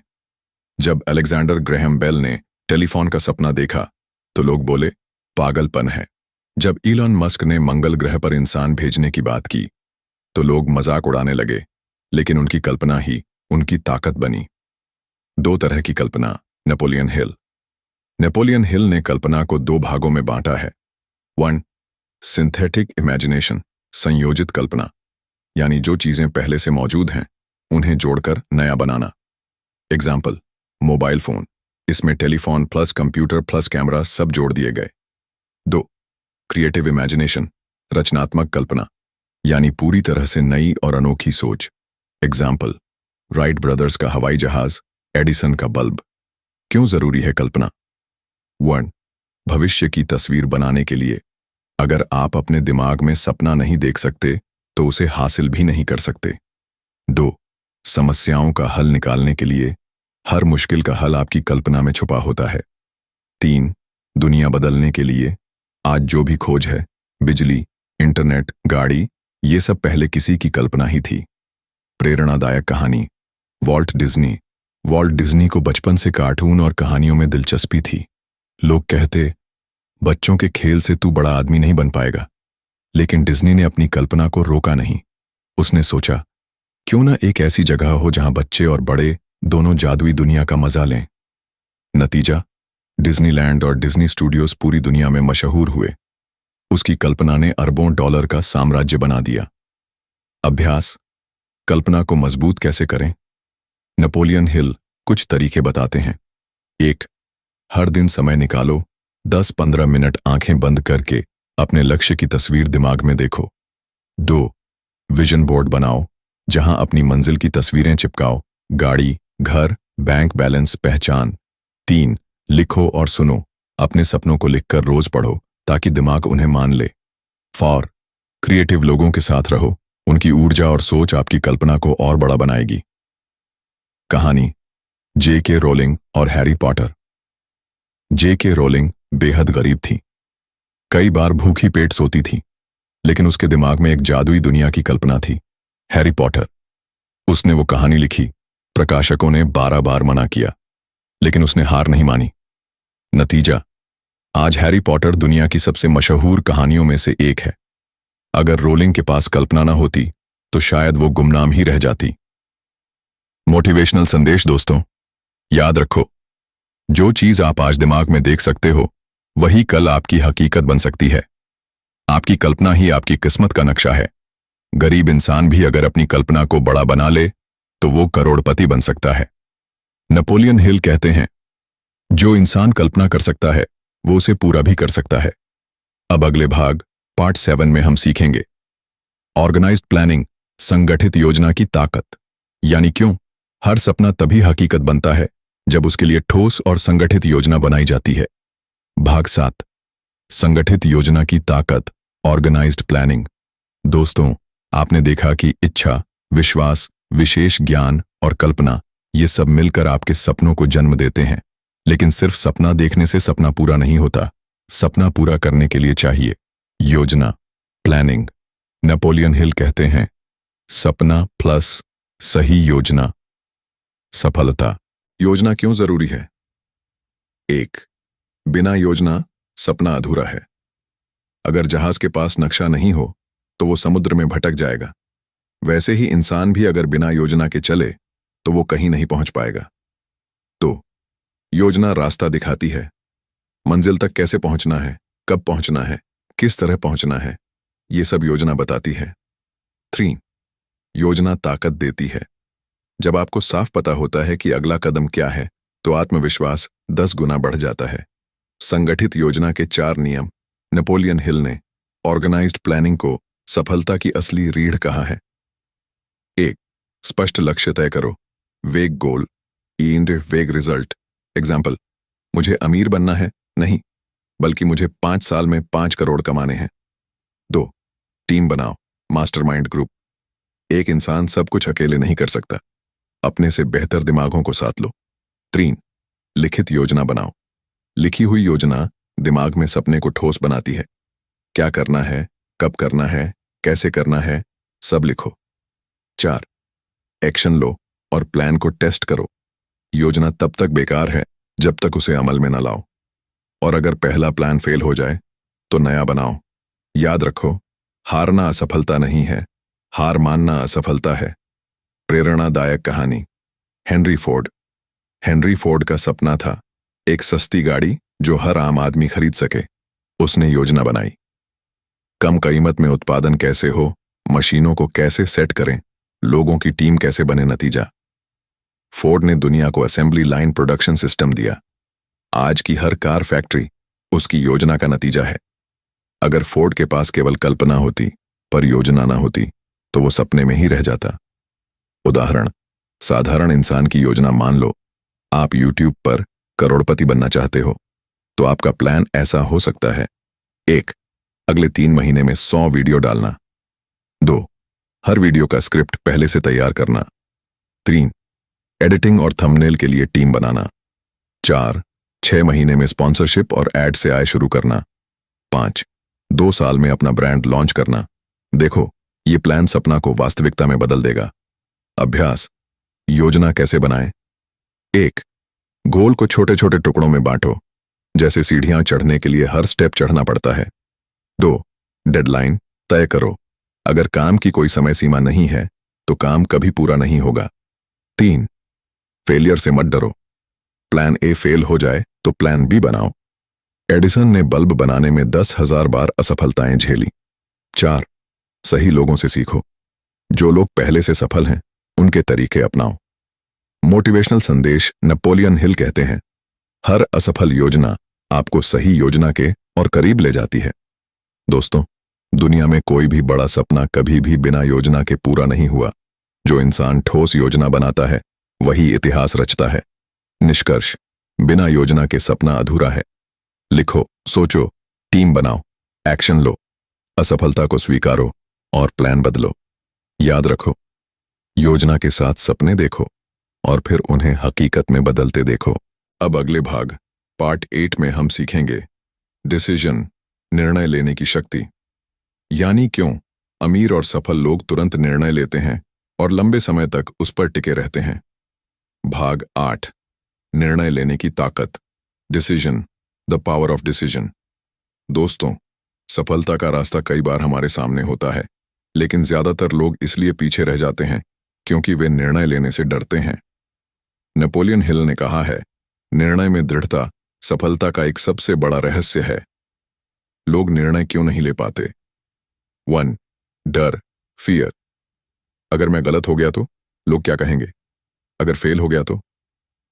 जब अलेक्जेंडर ग्रेहम बेल ने टेलीफोन का सपना देखा तो लोग बोले पागलपन है। जब इलॉन मस्क ने मंगल ग्रह पर इंसान भेजने की बात की तो लोग मजाक उड़ाने लगे, लेकिन उनकी कल्पना ही उनकी ताकत बनी। 2 तरह की कल्पना, नेपोलियन हिल। नेपोलियन हिल ने कल्पना को 2 भागों में बांटा है। 1. सिंथेटिक इमेजिनेशन, संयोजित कल्पना, यानी जो चीजें पहले से मौजूद हैं उन्हें जोड़कर नया बनाना। एग्जाम्पल, मोबाइल फोन, इसमें telephone plus computer plus camera सब जोड़ दिए गए। 2. क्रिएटिव इमेजिनेशन, रचनात्मक कल्पना, यानी पूरी तरह से नई और अनोखी सोच। एग्जाम्पल, राइट ब्रदर्स का हवाई जहाज, एडिसन का बल्ब। क्यों जरूरी है कल्पना? 1. भविष्य की तस्वीर बनाने के लिए। अगर आप अपने दिमाग में सपना नहीं देख सकते तो उसे हासिल भी नहीं कर सकते। 2. समस्याओं का हल निकालने के लिए हर मुश्किल का हल आपकी कल्पना में छुपा होता है। 3. दुनिया बदलने के लिए आज जो भी खोज है, बिजली, इंटरनेट, गाड़ी, ये सब पहले किसी की कल्पना ही थी। प्रेरणादायक कहानी। वॉल्ट डिज्नी को बचपन से कार्टून और कहानियों में दिलचस्पी थी। लोग कहते, बच्चों के खेल से तू बड़ा आदमी नहीं बन पाएगा। लेकिन डिज्नी ने अपनी कल्पना को रोका नहीं। उसने सोचा, क्यों ना एक ऐसी जगह हो जहां बच्चे और बड़े दोनों जादुई दुनिया का मजा लें। नतीजा, डिज्नीलैंड और डिज्नी स्टूडियोज पूरी दुनिया में मशहूर हुए। उसकी कल्पना ने अरबों डॉलर का साम्राज्य बना दिया। अभ्यास। कल्पना को मजबूत कैसे करें? नेपोलियन हिल कुछ तरीके बताते हैं। 1. हर दिन समय निकालो, 10-15 मिनट आंखें बंद करके अपने लक्ष्य की तस्वीर दिमाग में देखो। 2. विजन बोर्ड बनाओ, जहां अपनी मंजिल की तस्वीरें चिपकाओ, गाड़ी, घर, बैंक बैलेंस, पहचान। 3. लिखो और सुनो, अपने सपनों को लिखकर रोज पढ़ो ताकि दिमाग उन्हें मान ले। 4. क्रिएटिव लोगों के साथ रहो, उनकी ऊर्जा और सोच आपकी कल्पना को और बड़ा बनाएगी। कहानी। J.K. रोलिंग और हैरी पॉटर। J.K. रोलिंग बेहद गरीब थी। कई बार भूखी पेट सोती थी, लेकिन उसके दिमाग में एक जादुई दुनिया की कल्पना थी, हैरी पॉटर। उसने वो कहानी लिखी। प्रकाशकों ने 12 बार मना किया, लेकिन उसने हार नहीं मानी। नतीजा, आज हैरी पॉटर दुनिया की सबसे मशहूर कहानियों में से एक है। अगर रोलिंग के पास कल्पना न होती तो शायद वो गुमनाम ही रह जाती। मोटिवेशनल संदेश। दोस्तों, याद रखो, जो चीज आप आज दिमाग में देख सकते हो वही कल आपकी हकीकत बन सकती है। आपकी कल्पना ही आपकी किस्मत का नक्शा है। गरीब इंसान भी अगर अपनी कल्पना को बड़ा बना ले तो वो करोड़पति बन सकता है। नेपोलियन हिल कहते हैं, जो इंसान कल्पना कर सकता है वो उसे पूरा भी कर सकता है। अब अगले भाग पार्ट 7 में हम सीखेंगे ऑर्गेनाइज्ड प्लानिंग, संगठित योजना की ताकत, यानी क्यों हर सपना तभी हकीकत बनता है जब उसके लिए ठोस और संगठित योजना बनाई जाती है। भाग 7, संगठित योजना की ताकत, ऑर्गेनाइज्ड प्लानिंग। दोस्तों, आपने देखा कि इच्छा, विश्वास, विशेष ज्ञान और कल्पना, ये सब मिलकर आपके सपनों को जन्म देते हैं। लेकिन सिर्फ सपना देखने से सपना पूरा नहीं होता। सपना पूरा करने के लिए चाहिए योजना, प्लानिंग। नेपोलियन हिल कहते हैं, सपना प्लस सही योजना, सफलता। योजना क्यों जरूरी है? 1. बिना योजना सपना अधूरा है। अगर जहाज के पास नक्शा नहीं हो तो वो समुद्र में भटक जाएगा। वैसे ही इंसान भी अगर बिना योजना के चले तो वो कहीं नहीं पहुंच पाएगा। 2. योजना रास्ता दिखाती है। मंजिल तक कैसे पहुंचना है, कब पहुंचना है, किस तरह पहुंचना है, ये सब योजना बताती है। 3. योजना ताकत देती है। जब आपको साफ पता होता है कि अगला कदम क्या है तो आत्मविश्वास 10 गुना बढ़ जाता है। संगठित योजना के 4 नियम। नेपोलियन हिल ने ऑर्गेनाइज्ड प्लानिंग को सफलता की असली रीढ़ कहा है। 1. स्पष्ट लक्ष्य तय करो। वेग गोल एंड वेग रिजल्ट। एग्जाम्पल, मुझे अमीर बनना है नहीं, बल्कि मुझे 5 साल में 5 करोड़ कमाने हैं। 2. टीम बनाओ, मास्टरमाइंड ग्रुप। एक इंसान सब कुछ अकेले नहीं कर सकता, अपने से बेहतर दिमागों को साथ लो। 3. लिखित योजना बनाओ। लिखी हुई योजना दिमाग में सपने को ठोस बनाती है। क्या करना है, कब करना है, कैसे करना है, सब लिखो। 4. एक्शन लो और प्लान को टेस्ट करो। योजना तब तक बेकार है जब तक उसे अमल में न लाओ। और अगर पहला प्लान फेल हो जाए तो नया बनाओ। याद रखो, हारना असफलता नहीं है, हार मानना असफलता है। प्रेरणादायक कहानी। हेनरी फोर्ड का सपना था एक सस्ती गाड़ी जो हर आम आदमी खरीद सके। उसने योजना बनाई, कम कीमत में उत्पादन कैसे हो, मशीनों को कैसे सेट करें, लोगों की टीम कैसे बने। नतीजा, फोर्ड ने दुनिया को असेंबली लाइन प्रोडक्शन सिस्टम दिया। आज की हर कार फैक्ट्री उसकी योजना का नतीजा है। अगर फोर्ड के पास केवल कल्पना होती पर योजना ना होती तो वो सपने में ही रह जाता। उदाहरण, साधारण इंसान की योजना मान लो आप YouTube पर करोड़पति बनना चाहते हो तो आपका प्लान ऐसा हो सकता है। 1. अगले 3 महीने में 100 वीडियो डालना। 2. हर वीडियो का स्क्रिप्ट पहले से तैयार करना। 3. एडिटिंग और थंबनेल के लिए टीम बनाना। 4. 6 महीने में स्पॉन्सरशिप और एड से आय शुरू करना। 5. 2 साल में अपना ब्रांड लॉन्च करना। देखो, ये प्लान सपना को वास्तविकता में बदल देगा। अभ्यास। योजना कैसे बनाएं? 1. गोल को छोटे छोटे टुकड़ों में बांटो, जैसे सीढ़ियां चढ़ने के लिए हर स्टेप चढ़ना पड़ता है। 2. डेडलाइन तय करो, अगर काम की कोई समय सीमा नहीं है तो काम कभी पूरा नहीं होगा। 3. फेलियर से मत डरो, प्लान ए फेल हो जाए तो प्लान बी बनाओ। एडिसन ने बल्ब बनाने में 10,000 बार असफलताएं झेली। 4. सही लोगों से सीखो, जो लोग पहले से सफल हैं उनके तरीके अपनाओ। मोटिवेशनल संदेश। नेपोलियन हिल कहते हैं, हर असफल योजना आपको सही योजना के और करीब ले जाती है। दोस्तों, दुनिया में कोई भी बड़ा सपना कभी भी बिना योजना के पूरा नहीं हुआ। जो इंसान ठोस योजना बनाता है वही इतिहास रचता है। निष्कर्ष, बिना योजना के सपना अधूरा है। लिखो, सोचो, टीम बनाओ, एक्शन लो, असफलता को स्वीकारो और प्लान बदलो। याद रखो, योजना के साथ सपने देखो और फिर उन्हें हकीकत में बदलते देखो। अब अगले भाग पार्ट 8 में हम सीखेंगे डिसीजन, निर्णय लेने की शक्ति, यानी क्यों अमीर और सफल लोग तुरंत निर्णय लेते हैं और लंबे समय तक उस पर टिके रहते हैं। भाग 8, निर्णय लेने की ताकत, decision, the power of decision. दोस्तों, सफलता का रास्ता कई बार हमारे सामने होता है, लेकिन ज्यादातर लोग इसलिए पीछे रह जाते हैं क्योंकि वे निर्णय लेने से डरते हैं। नेपोलियन हिल ने कहा है, निर्णय में दृढ़ता सफलता का एक सबसे बड़ा रहस्य है। लोग निर्णय क्यों नहीं ले पाते? 1. डर, फियर। अगर मैं गलत हो गया तो लोग क्या कहेंगे? अगर फेल हो गया तो?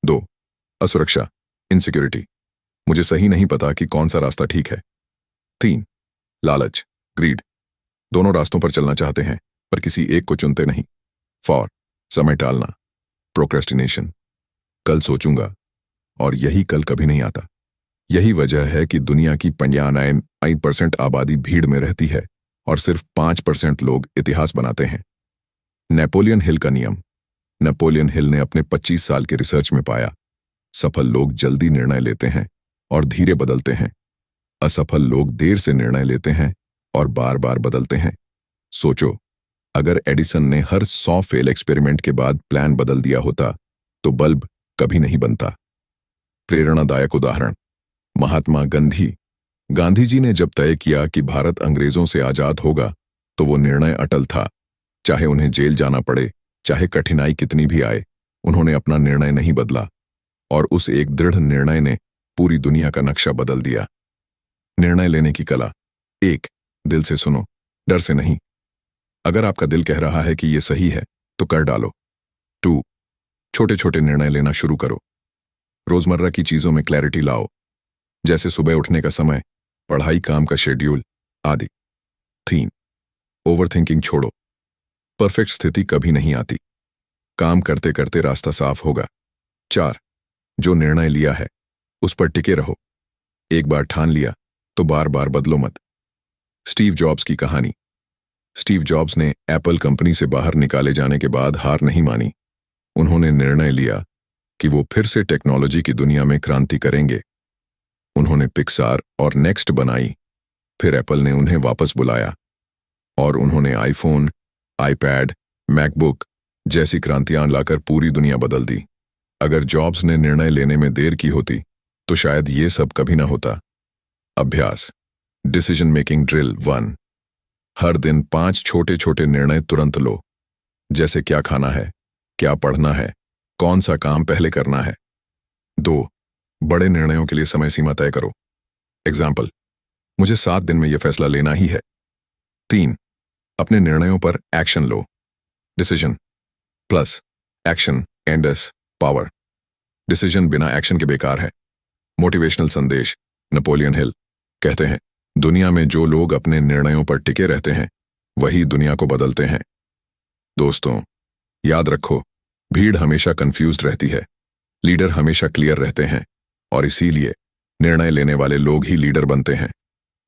2. असुरक्षा, इनसिक्योरिटी। मुझे सही नहीं पता कि कौन सा रास्ता ठीक है। 3. लालच, ग्रीड। दोनों रास्तों पर चलना चाहते हैं पर किसी एक को चुनते नहीं। 4. समय टालना, प्रोक्रेस्टिनेशन। कल सोचूंगा, और यही कल कभी नहीं आता। यही वजह है कि दुनिया की 95% आबादी भीड़ में रहती है और सिर्फ 5% लोग इतिहास बनाते हैं। नेपोलियन हिल का नियम। नेपोलियन हिल ने अपने 25 साल के रिसर्च में पाया, सफल लोग जल्दी निर्णय लेते हैं और धीरे बदलते हैं। असफल लोग देर से निर्णय लेते हैं और बार बार बदलते हैं। सोचो, अगर एडिसन ने हर 100 फेल एक्सपेरिमेंट के बाद प्लान बदल दिया होता तो बल्ब कभी नहीं बनता। प्रेरणादायक उदाहरण, महात्मा गांधी। गांधी जी ने जब तय किया कि भारत अंग्रेजों से आजाद होगा तो वो निर्णय अटल था। चाहे उन्हें जेल जाना पड़े, चाहे कठिनाई कितनी भी आए, उन्होंने अपना निर्णय नहीं बदला और उस एक दृढ़ निर्णय ने पूरी दुनिया का नक्शा बदल दिया। निर्णय लेने की कला। 1. दिल से सुनो, डर से नहीं। अगर आपका दिल कह रहा है कि ये सही है तो कर डालो। 2. छोटे छोटे निर्णय लेना शुरू करो। रोजमर्रा की चीजों में क्लैरिटी लाओ, जैसे सुबह उठने का समय, पढ़ाई, काम का शेड्यूल आदि। 3. ओवरथिंकिंग छोड़ो, परफेक्ट स्थिति कभी नहीं आती, काम करते करते रास्ता साफ होगा। 4. जो निर्णय लिया है उस पर टिके रहो, एक बार ठान लिया तो बार बार बदलो मत। स्टीव जॉब्स की कहानी। स्टीव जॉब्स ने एप्पल कंपनी से बाहर निकाले जाने के बाद हार नहीं मानी। उन्होंने निर्णय लिया कि वो फिर से टेक्नोलॉजी की दुनिया में क्रांति करेंगे। उन्होंने पिक्सार और नेक्स्ट बनाई, फिर एप्पल ने उन्हें वापस बुलाया और उन्होंने आईफोन, आईपैड, मैकबुक जैसी क्रांतियां लाकर पूरी दुनिया बदल दी। अगर जॉब्स ने निर्णय लेने में देर की होती तो शायद ये सब कभी ना होता। अभ्यास, डिसीजन मेकिंग ड्रिल 1। हर दिन 5 छोटे छोटे निर्णय तुरंत लो, जैसे क्या खाना है, क्या पढ़ना है, कौन सा काम पहले करना है। 2. बड़े निर्णयों के लिए समय सीमा तय करो। एग्जाम्पल, मुझे 7 दिन में यह फैसला लेना ही है। 3. अपने निर्णयों पर action low. Decision plus action and S power. Decision बिना एक्शन के बेकार है। मोटिवेशनल संदेश। नेपोलियन हिल कहते हैं, दुनिया में जो लोग अपने निर्णयों पर टिके रहते हैं वही दुनिया को बदलते हैं। दोस्तों, याद रखो, भीड़ हमेशा कंफ्यूज्ड रहती है, लीडर हमेशा क्लियर रहते हैं और इसीलिए निर्णय लेने वाले लोग ही लीडर बनते हैं।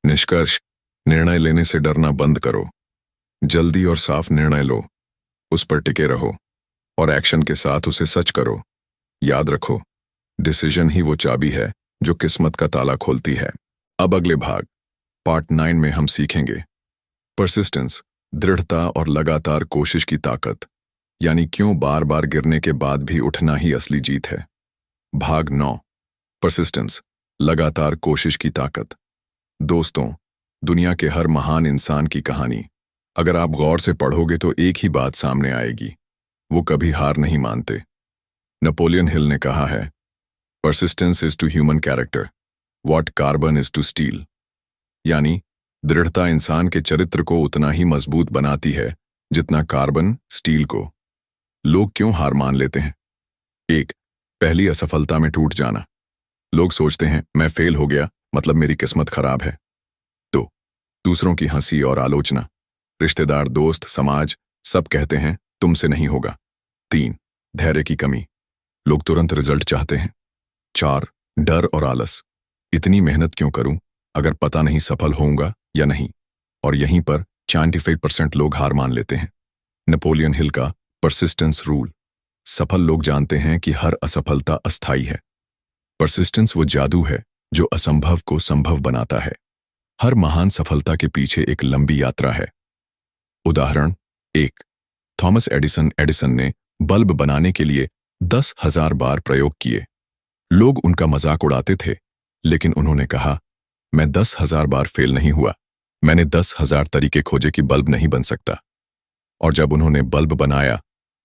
निष्कर्ष, निर्णय लेने से डरना बंद करो। जल्दी और साफ निर्णय लो, उस पर टिके रहो और एक्शन के साथ उसे सच करो। याद रखो, डिसीजन ही वो चाबी है जो किस्मत का ताला खोलती है। अब अगले भाग पार्ट 9 में हम सीखेंगे परसिस्टेंस, दृढ़ता और लगातार कोशिश की ताकत, यानी क्यों बार बार गिरने के बाद भी उठना ही असली जीत है। भाग 9, परसिस्टेंस, लगातार कोशिश की ताकत। दोस्तों, दुनिया के हर महान इंसान की कहानी अगर आप गौर से पढ़ोगे तो एक ही बात सामने आएगी, वो कभी हार नहीं मानते। नेपोलियन हिल ने कहा है, persistence is to human character what carbon is to steel, यानी दृढ़ता इंसान के चरित्र को उतना ही मजबूत बनाती है जितना कार्बन स्टील को। लोग क्यों हार मान लेते हैं? 1, पहली असफलता में टूट जाना। लोग सोचते हैं मैं फेल हो गया मतलब मेरी किस्मत खराब है। 2, दूसरों की हंसी और आलोचना। रिश्तेदार, दोस्त, समाज सब कहते हैं तुमसे नहीं होगा। 3, धैर्य की कमी। लोग तुरंत रिजल्ट चाहते हैं। 4, डर और आलस। इतनी मेहनत क्यों करूं अगर पता नहीं सफल होऊंगा या नहीं। और यहीं पर 95% लोग हार मान लेते हैं। नेपोलियन हिल का परसिस्टेंस रूल। सफल लोग जानते हैं कि हर असफलता अस्थायी है। परसिस्टेंस वो जादू है जो असंभव को संभव बनाता है। हर महान सफलता के पीछे एक लंबी यात्रा है। उदाहरण 1, थॉमस एडिसन ने बल्ब बनाने के लिए 10,000 बार प्रयोग किए। लोग उनका मजाक उड़ाते थे, लेकिन उन्होंने कहा, मैं 10,000 बार फेल नहीं हुआ, मैंने 10,000 तरीके खोजे कि बल्ब नहीं बन सकता। और जब उन्होंने बल्ब बनाया,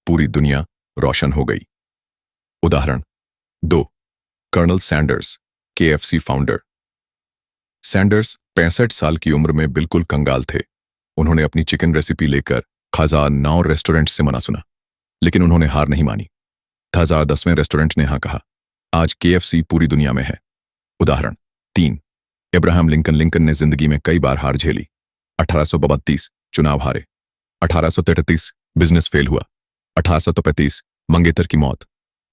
पूरी दुनिया रोशन हो गई। उदाहरण 2, colonel Sanders, KFC founder. Sanders 65 साल की उम्र में बिल्कुल कंगाल थे। उन्होंने अपनी चिकन रेसिपी लेकर 1009 रेस्टोरेंट से मना सुना, लेकिन उन्होंने हार नहीं मानी। 1010वें रेस्टोरेंट ने हाँ कहा। आज KFC पूरी दुनिया में है। उदाहरण 3, अब्राहम लिंकन ने जिंदगी में कई बार हार झेली। 1832 चुनाव हारे, 1833 बिजनेस फेल हुआ, 1835 मंगेतर की मौत,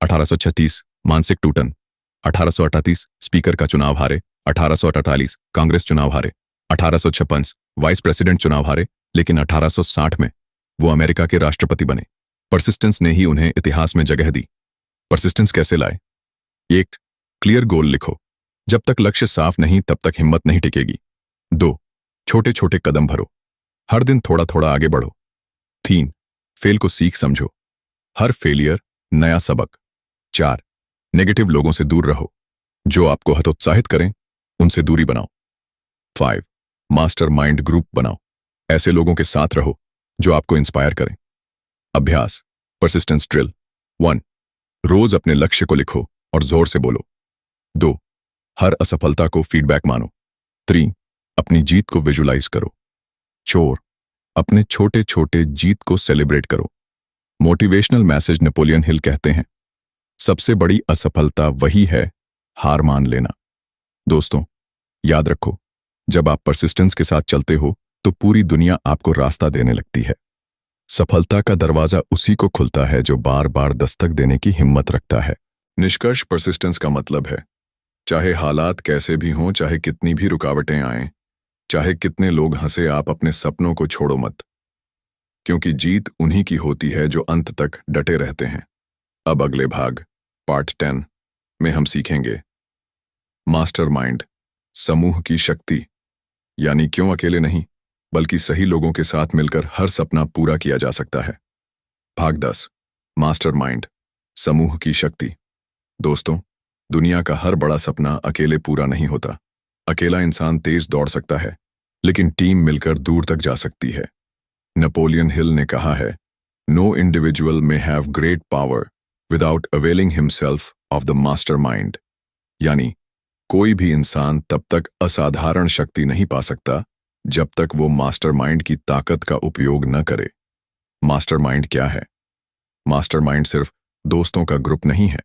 1836 मानसिक टूटन, 1838 स्पीकर का चुनाव हारे, 1848 कांग्रेस चुनाव हारे, 1856 वाइस प्रेसिडेंट चुनाव हारे, लेकिन 1860 में वो अमेरिका के राष्ट्रपति बने। परसिस्टेंस ने ही उन्हें इतिहास में जगह दी। परसिस्टेंस कैसे लाए? 1, क्लियर गोल लिखो। जब तक लक्ष्य साफ नहीं तब तक हिम्मत नहीं टिकेगी। 2, छोटे छोटे कदम भरो, हर दिन थोड़ा थोड़ा आगे बढ़ो। 3, फेल को सीख समझो, हर फेलियर नया सबक। 4, नेगेटिव लोगों से दूर रहो, जो आपको हतोत्साहित करें उनसे दूरी बनाओ। 5, मास्टर माइंड ग्रुप बनाओ, ऐसे लोगों के साथ रहो जो आपको इंस्पायर करें। अभ्यास, परसिस्टेंस ड्रिल। 1, रोज अपने लक्ष्य को लिखो और जोर से बोलो। 2, हर असफलता को फीडबैक मानो। 3, अपनी जीत को विजुलाइज करो। 4, अपने छोटे छोटे जीत को सेलिब्रेट करो। Motivational message. नेपोलियन हिल कहते हैं, सबसे बड़ी असफलता वही है हार मान लेना। दोस्तों, याद रखो, जब आप परसिस्टेंस के साथ चलते हो तो पूरी दुनिया आपको रास्ता देने लगती है। सफलता का दरवाजा उसी को खुलता है जो बार बार दस्तक देने की हिम्मत रखता है। निष्कर्ष, परसिस्टेंस का मतलब है, चाहे हालात कैसे भी हों, चाहे कितनी भी रुकावटें आएं, चाहे कितने लोग हंसे, आप अपने सपनों को छोड़ो मत, क्योंकि जीत उन्हीं की होती है जो अंत तक डटे रहते हैं। अब अगले भाग पार्ट 10 में हम सीखेंगे मास्टरमाइंड, समूह की शक्ति, यानी क्यों अकेले नहीं बल्कि सही लोगों के साथ मिलकर हर सपना पूरा किया जा सकता है। भाग 10, मास्टरमाइंड, समूह की शक्ति। दोस्तों, दुनिया का हर बड़ा सपना अकेले पूरा नहीं होता। अकेला इंसान तेज दौड़ सकता है, लेकिन टीम मिलकर दूर तक जा सकती है। नेपोलियन हिल ने कहा है, no individual may have great power without availing himself of the mastermind, यानी कोई भी इंसान तब तक असाधारण शक्ति नहीं पा सकता जब तक वो मास्टरमाइंड की ताकत का उपयोग न करे। मास्टरमाइंड क्या है? मास्टरमाइंड सिर्फ दोस्तों का ग्रुप नहीं है,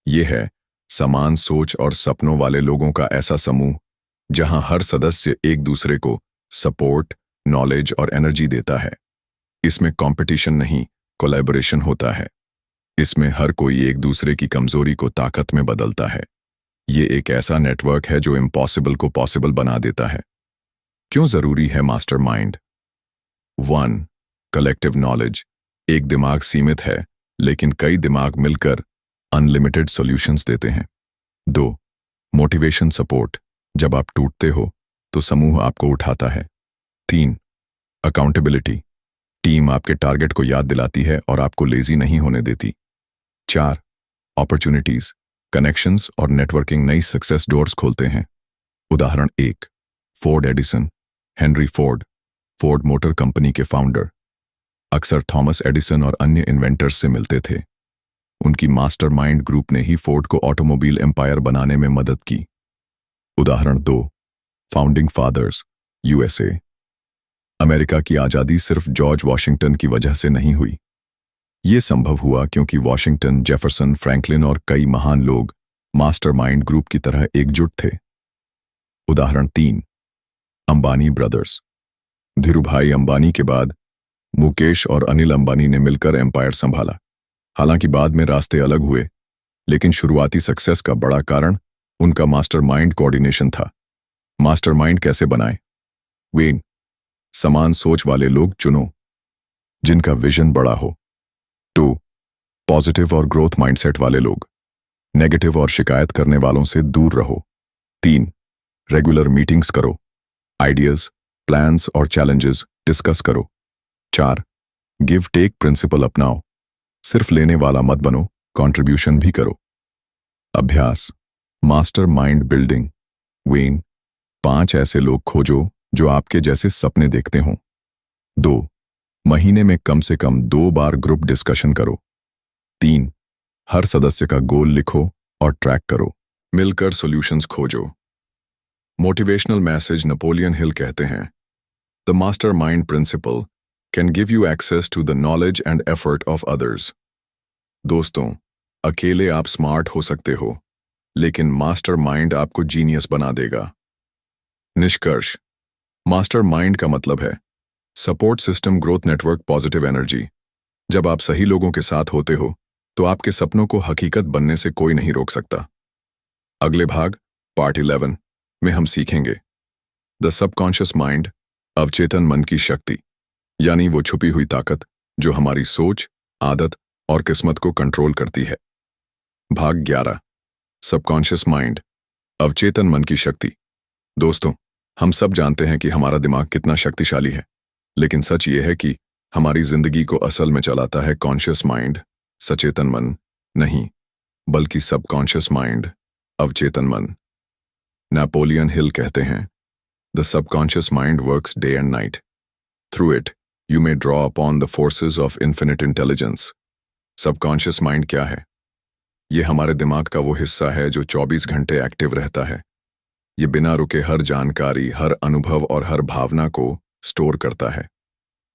ये है समान सोच और सपनों वाले लोगों का ऐसा समूह जहां हर सदस्य एक दूसरे को सपोर्ट, नॉलेज और एनर्जी देता है। इसमें कंपटीशन नहीं, कोलैबोरेशन होता है। इसमें हर कोई एक दूसरे की कमजोरी को ताकत में बदलता है। ये एक ऐसा नेटवर्क है जो इम्पॉसिबल को पॉसिबल बना देता है। क्यों जरूरी है मास्टरमाइंड? 1. Collective knowledge. एक दिमाग सीमित है, लेकिन कई दिमाग मिलकर अनलिमिटेड सॉल्यूशंस देते हैं। 2. Motivation support. जब आप टूटते हो तो समूह आपको उठाता है। 3. अकाउंटेबिलिटी। टीम आपके टारगेट को याद दिलाती है और आपको लेजी नहीं होने देती। 4. अपॉर्चुनिटीज। कनेक्शंस और नेटवर्किंग नई सक्सेस डोर्स खोलते हैं। उदाहरण 1. Ford Edison. Henry Ford, Ford motor company के फाउंडर, अक्सर थॉमस एडिसन और अन्य इन्वेंटर्स से मिलते थे। उनकी मास्टरमाइंड ग्रुप ने ही फोर्ड को ऑटोमोबाइल एम्पायर बनाने में मदद की। उदाहरण 2. Founding fathers, USA. अमेरिका की आज़ादी सिर्फ जॉर्ज वॉशिंगटन की वजह से नहीं हुई। ये संभव हुआ क्योंकि वॉशिंगटन, जेफरसन, फ्रैंकलिन और कई महान लोग मास्टरमाइंड ग्रुप की तरह एकजुट थे। उदाहरण 3. अंबानी ब्रदर्स। धीरूभाई अंबानी के बाद मुकेश और अनिल अंबानी ने मिलकर एम्पायर संभाला। हालांकि बाद में रास्ते अलग हुए, लेकिन शुरुआती सक्सेस का बड़ा कारण उनका मास्टरमाइंड कोऑर्डिनेशन था। मास्टरमाइंड कैसे बनाएं? वेन, समान सोच वाले लोग चुनो जिनका विजन बड़ा हो। 2. पॉजिटिव और ग्रोथ माइंडसेट वाले लोग। नेगेटिव और शिकायत करने वालों से दूर रहो। 3. रेगुलर मीटिंग्स करो। आइडियाज, प्लान्स और चैलेंजेस डिस्कस करो। 4. गिव टेक प्रिंसिपल अपनाओ। सिर्फ लेने वाला मत बनो, कंट्रीब्यूशन भी करो। अभ्यास, मास्टर माइंड बिल्डिंग। वेन, 5 ऐसे लोग खोजो जो आपके जैसे सपने देखते हों। 2. महीने में कम से कम 2 बार ग्रुप डिस्कशन करो। 3. हर सदस्य का गोल लिखो और ट्रैक करो। मिलकर सॉल्यूशंस खोजो। Motivational message. नेपोलियन हिल कहते हैं, the master mind principle can give you access to the knowledge and effort of others. दोस्तों, अकेले आप स्मार्ट हो सकते हो, लेकिन मास्टर माइंड आपको जीनियस बना देगा। निष्कर्ष, मास्टर माइंड का मतलब है support system, growth network, positive energy. जब आप सही लोगों के साथ होते हो तो आपके सपनों को हकीकत बनने से कोई नहीं रोक सकता। अगले भाग, पार्ट 11 में हम सीखेंगे द सबकॉन्शियस माइंड, अवचेतन मन की शक्ति, यानी वो छुपी हुई ताकत जो हमारी सोच, आदत और किस्मत को कंट्रोल करती है। भाग 11, सबकॉन्शियस माइंड, अवचेतन मन की शक्ति। दोस्तों, हम सब जानते हैं कि हमारा दिमाग कितना शक्तिशाली है, लेकिन सच ये है कि हमारी जिंदगी को असल में चलाता है कॉन्शियस माइंड, सचेतन मन नहीं, बल्कि सबकॉन्शियस माइंड, अवचेतन मन। नेपोलियन हिल कहते हैं, the subconscious mind works day and night. Through it you may draw upon the forces of infinite intelligence. Subconscious mind क्या है? ये हमारे दिमाग का वो हिस्सा है जो 24 घंटे एक्टिव रहता है। ये बिना रुके हर जानकारी, हर अनुभव और हर भावना को स्टोर करता है।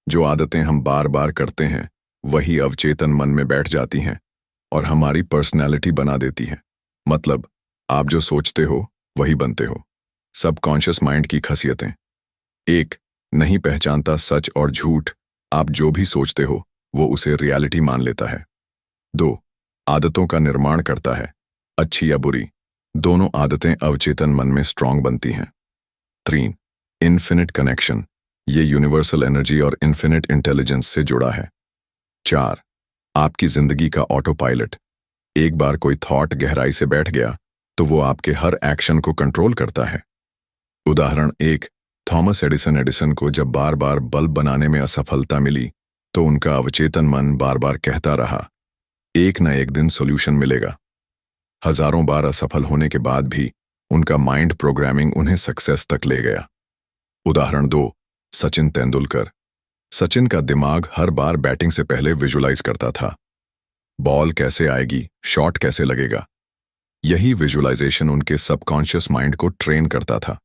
जो आदतें हम बार बार करते हैं वही अवचेतन मन में बैठ जाती हैं और हमारी पर्सनैलिटी बना देती हैं। मतलब, आप जो सोचते हो वही बनते हो। सबकॉन्शियस माइंड की खासियतें। 1. नहीं पहचानता सच और झूठ। आप जो भी सोचते हो वो उसे रियलिटी मान लेता है। 2. आदतों का निर्माण करता है, अच्छी या बुरी, दोनों आदतें अवचेतन मन में स्ट्रांग बनती हैं। 3. इन्फिनिट कनेक्शन, ये यूनिवर्सल एनर्जी और इन्फिनिट इंटेलिजेंस से जुड़ा है। 4. आपकी जिंदगी का ऑटो पायलट, एक बार कोई थॉट गहराई से बैठ गया तो वो आपके हर एक्शन को कंट्रोल करता है। उदाहरण 1. थॉमस एडिसन को जब बार बार बल्ब बनाने में असफलता मिली तो उनका अवचेतन मन बार बार कहता रहा, एक न एक दिन सॉल्यूशन मिलेगा। हजारों बार असफल होने के बाद भी उनका माइंड प्रोग्रामिंग उन्हें सक्सेस तक ले गया। उदाहरण 2. सचिन तेंदुलकर। सचिन का दिमाग हर बार बैटिंग से पहले विजुलाइज करता था, बॉल कैसे आएगी, शॉट कैसे लगेगा। यही विजुलाइजेशन उनके सबकॉन्शियस माइंड को ट्रेन करता था।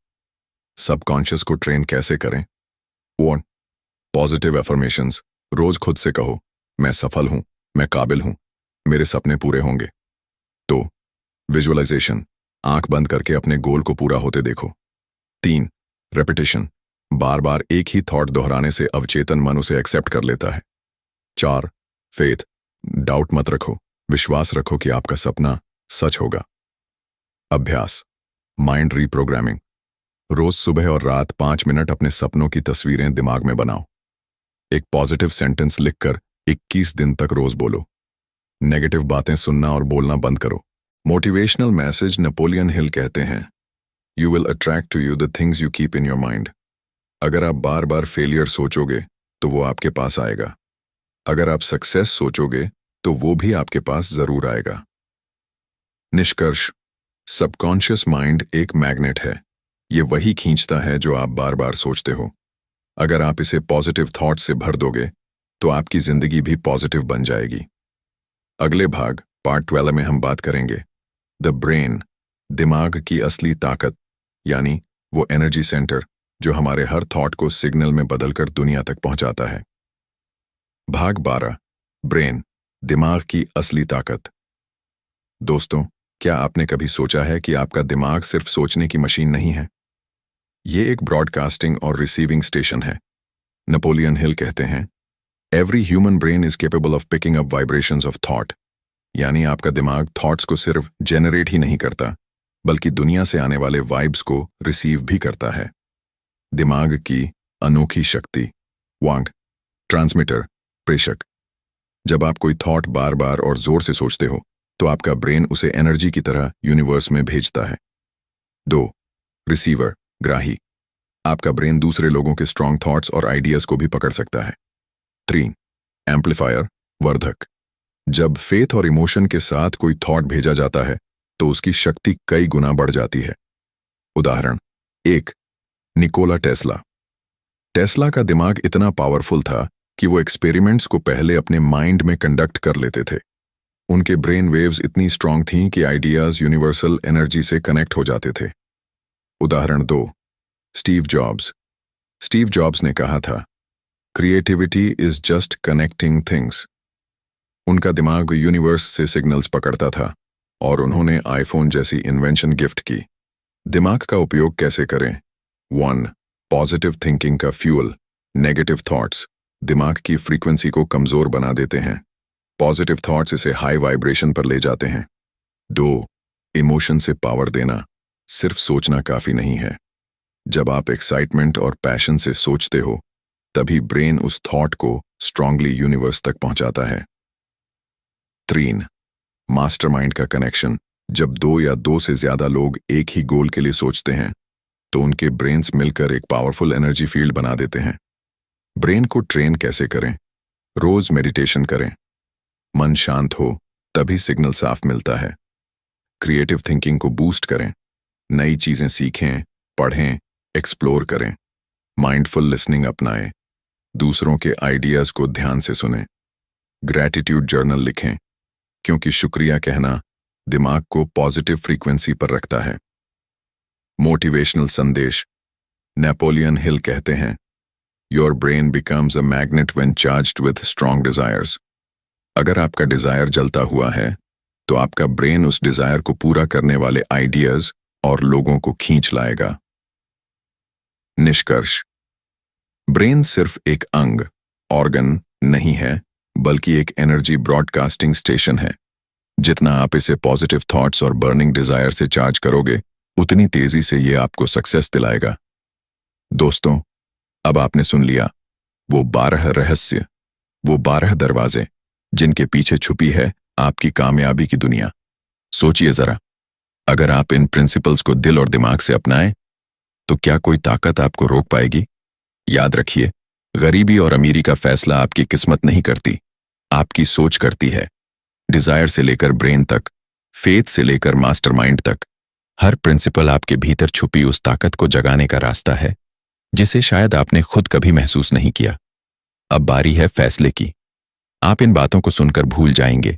सबकॉन्शियस को ट्रेन कैसे करें? 1. Positive affirmations. रोज खुद से कहो, मैं सफल हूं, मैं काबिल हूं, मेरे सपने पूरे होंगे। 2. विजुअलाइजेशन। आंख बंद करके अपने गोल को पूरा होते देखो। 3. रेपिटेशन। बार बार एक ही थॉट दोहराने से अवचेतन मन उसे एक्सेप्ट कर लेता है। 4. फेथ। डाउट मत रखो, विश्वास रखो कि आपका सपना सच होगा। अभ्यास, माइंड रीप्रोग्रामिंग। रोज सुबह और रात 5 मिनट अपने सपनों की तस्वीरें दिमाग में बनाओ। एक पॉजिटिव सेंटेंस लिखकर 21 दिन तक रोज बोलो। नेगेटिव बातें सुनना और बोलना बंद करो। मोटिवेशनल मैसेज नेपोलियन हिल कहते हैं, you will attract to you the things you keep in your mind. अगर आप बार बार फेलियर सोचोगे तो वो आपके पास आएगा। अगर आप सक्सेस सोचोगे तो वो भी आपके पास जरूर आएगा। निष्कर्ष, सबकॉन्शियस माइंड एक मैग्नेट है। ये वही खींचता है जो आप बार बार सोचते हो। अगर आप इसे पॉजिटिव थॉट से भर दोगे तो आपकी जिंदगी भी पॉजिटिव बन जाएगी। अगले भाग पार्ट 12 में हम बात करेंगे द ब्रेन, दिमाग की असली ताकत, यानी वो एनर्जी सेंटर जो हमारे हर थॉट को सिग्नल में बदलकर दुनिया तक पहुंचाता है। भाग 12, ब्रेन, दिमाग की असली ताकत। दोस्तों, क्या आपने कभी सोचा है कि आपका दिमाग सिर्फ सोचने की मशीन नहीं है? ये एक ब्रॉडकास्टिंग और रिसीविंग स्टेशन है। नेपोलियन हिल कहते हैं, every human brain is capable of picking up vibrations of thought. यानी आपका दिमाग थॉट्स को सिर्फ जेनरेट ही नहीं करता, बल्कि दुनिया से आने वाले वाइब्स को रिसीव भी करता है। दिमाग की अनोखी शक्ति, वांग, ट्रांसमीटर, प्रेषक। जब आप कोई थॉट बार बार और जोर से सोचते हो तो आपका ब्रेन उसे एनर्जी की तरह यूनिवर्स में भेजता है। 2, रिसीवर, ग्राही। आपका ब्रेन दूसरे लोगों के स्ट्रॉन्ग थॉट्स और आइडियाज को भी पकड़ सकता है। 3, एम्पलीफायर, वर्धक। जब फेथ और इमोशन के साथ कोई थॉट भेजा जाता है तो उसकी शक्ति कई गुना बढ़ जाती है। उदाहरण 1, निकोला टेस्ला। टेस्ला का दिमाग इतना पावरफुल था कि वो एक्सपेरिमेंट्स को पहले अपने माइंड में कंडक्ट कर लेते थे। उनके ब्रेन वेव्स इतनी स्ट्रांग थीं कि आइडियाज यूनिवर्सल एनर्जी से कनेक्ट हो जाते थे। उदाहरण 2, स्टीव जॉब्स। स्टीव जॉब्स ने कहा था, creativity is just connecting things. उनका दिमाग यूनिवर्स से सिग्नल्स पकड़ता था और उन्होंने आईफोन जैसी इन्वेंशन गिफ्ट की। दिमाग का उपयोग कैसे करें? 1, पॉजिटिव थिंकिंग का फ्यूल। नेगेटिव थॉट्स दिमाग की फ्रीक्वेंसी को कमजोर बना देते हैं। पॉजिटिव थॉट्स इसे हाई वाइब्रेशन पर ले जाते हैं। 2, इमोशन से पावर देना। सिर्फ सोचना काफी नहीं है। जब आप एक्साइटमेंट और पैशन से सोचते हो तभी ब्रेन उस थॉट को स्ट्रांगली यूनिवर्स तक पहुंचाता है। 3, मास्टरमाइंड का कनेक्शन। जब 2 या 2 से ज्यादा लोग एक ही गोल के लिए सोचते हैं तो उनके ब्रेन्स मिलकर एक पावरफुल एनर्जी फील्ड बना देते हैं। ब्रेन को ट्रेन कैसे करें? रोज मेडिटेशन करें। मन शांत हो तभी सिग्नल साफ मिलता है। क्रिएटिव थिंकिंग को बूस्ट करें। नई चीजें सीखें, पढ़ें, एक्सप्लोर करें। माइंडफुल लिसनिंग अपनाएं। दूसरों के आइडियाज को ध्यान से सुनें। ग्रैटिट्यूड जर्नल लिखें, क्योंकि शुक्रिया कहना दिमाग को पॉजिटिव फ्रीक्वेंसी पर रखता है। मोटिवेशनल संदेश, नेपोलियन हिल कहते हैं, your brain becomes a magnet when charged with strong desires. अगर आपका डिजायर जलता हुआ है तो आपका ब्रेन उस डिजायर को पूरा करने वाले आइडियाज और लोगों को खींच लाएगा। निष्कर्ष, ब्रेन सिर्फ एक अंग, ऑर्गन नहीं है, बल्कि एक एनर्जी ब्रॉडकास्टिंग स्टेशन है। जितना आप इसे पॉजिटिव थॉट्स और बर्निंग डिजायर से चार्ज करोगे उतनी तेजी से ये आपको सक्सेस दिलाएगा। दोस्तों, अब आपने सुन लिया वो 12 रहस्य, वो 12 दरवाजे जिनके पीछे छुपी है आपकी कामयाबी की दुनिया। सोचिए जरा, अगर आप इन प्रिंसिपल्स को दिल और दिमाग से अपनाएं तो क्या कोई ताकत आपको रोक पाएगी? याद रखिए, गरीबी और अमीरी का फैसला आपकी किस्मत नहीं करती, आपकी सोच करती है। डिजायर से लेकर ब्रेन तक, फेथ से लेकर मास्टरमाइंड तक, हर प्रिंसिपल आपके भीतर छुपी उस ताकत को जगाने का रास्ता है जिसे शायद आपने खुद कभी महसूस नहीं किया। अब बारी है फैसले की। आप इन बातों को सुनकर भूल जाएंगे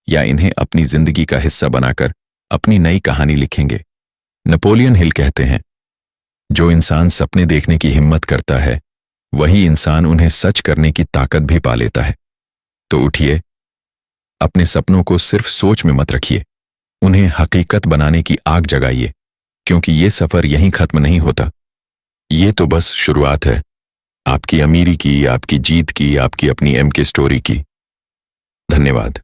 या इन्हें अपनी जिंदगी का हिस्सा बनाकर अपनी नई कहानी लिखेंगे। नेपोलियन हिल कहते हैं, जो इंसान सपने देखने की हिम्मत करता है वही इंसान उन्हें सच करने की ताकत भी पा लेता है। तो उठिए, अपने सपनों को सिर्फ सोच में मत रखिए, उन्हें हकीकत बनाने की आग जगाइए, क्योंकि ये सफर यहीं खत्म नहीं होता। ये तो बस शुरुआत है, आपकी अमीरी की, आपकी जीत की, आपकी अपनी एमके स्टोरी की। धन्यवाद।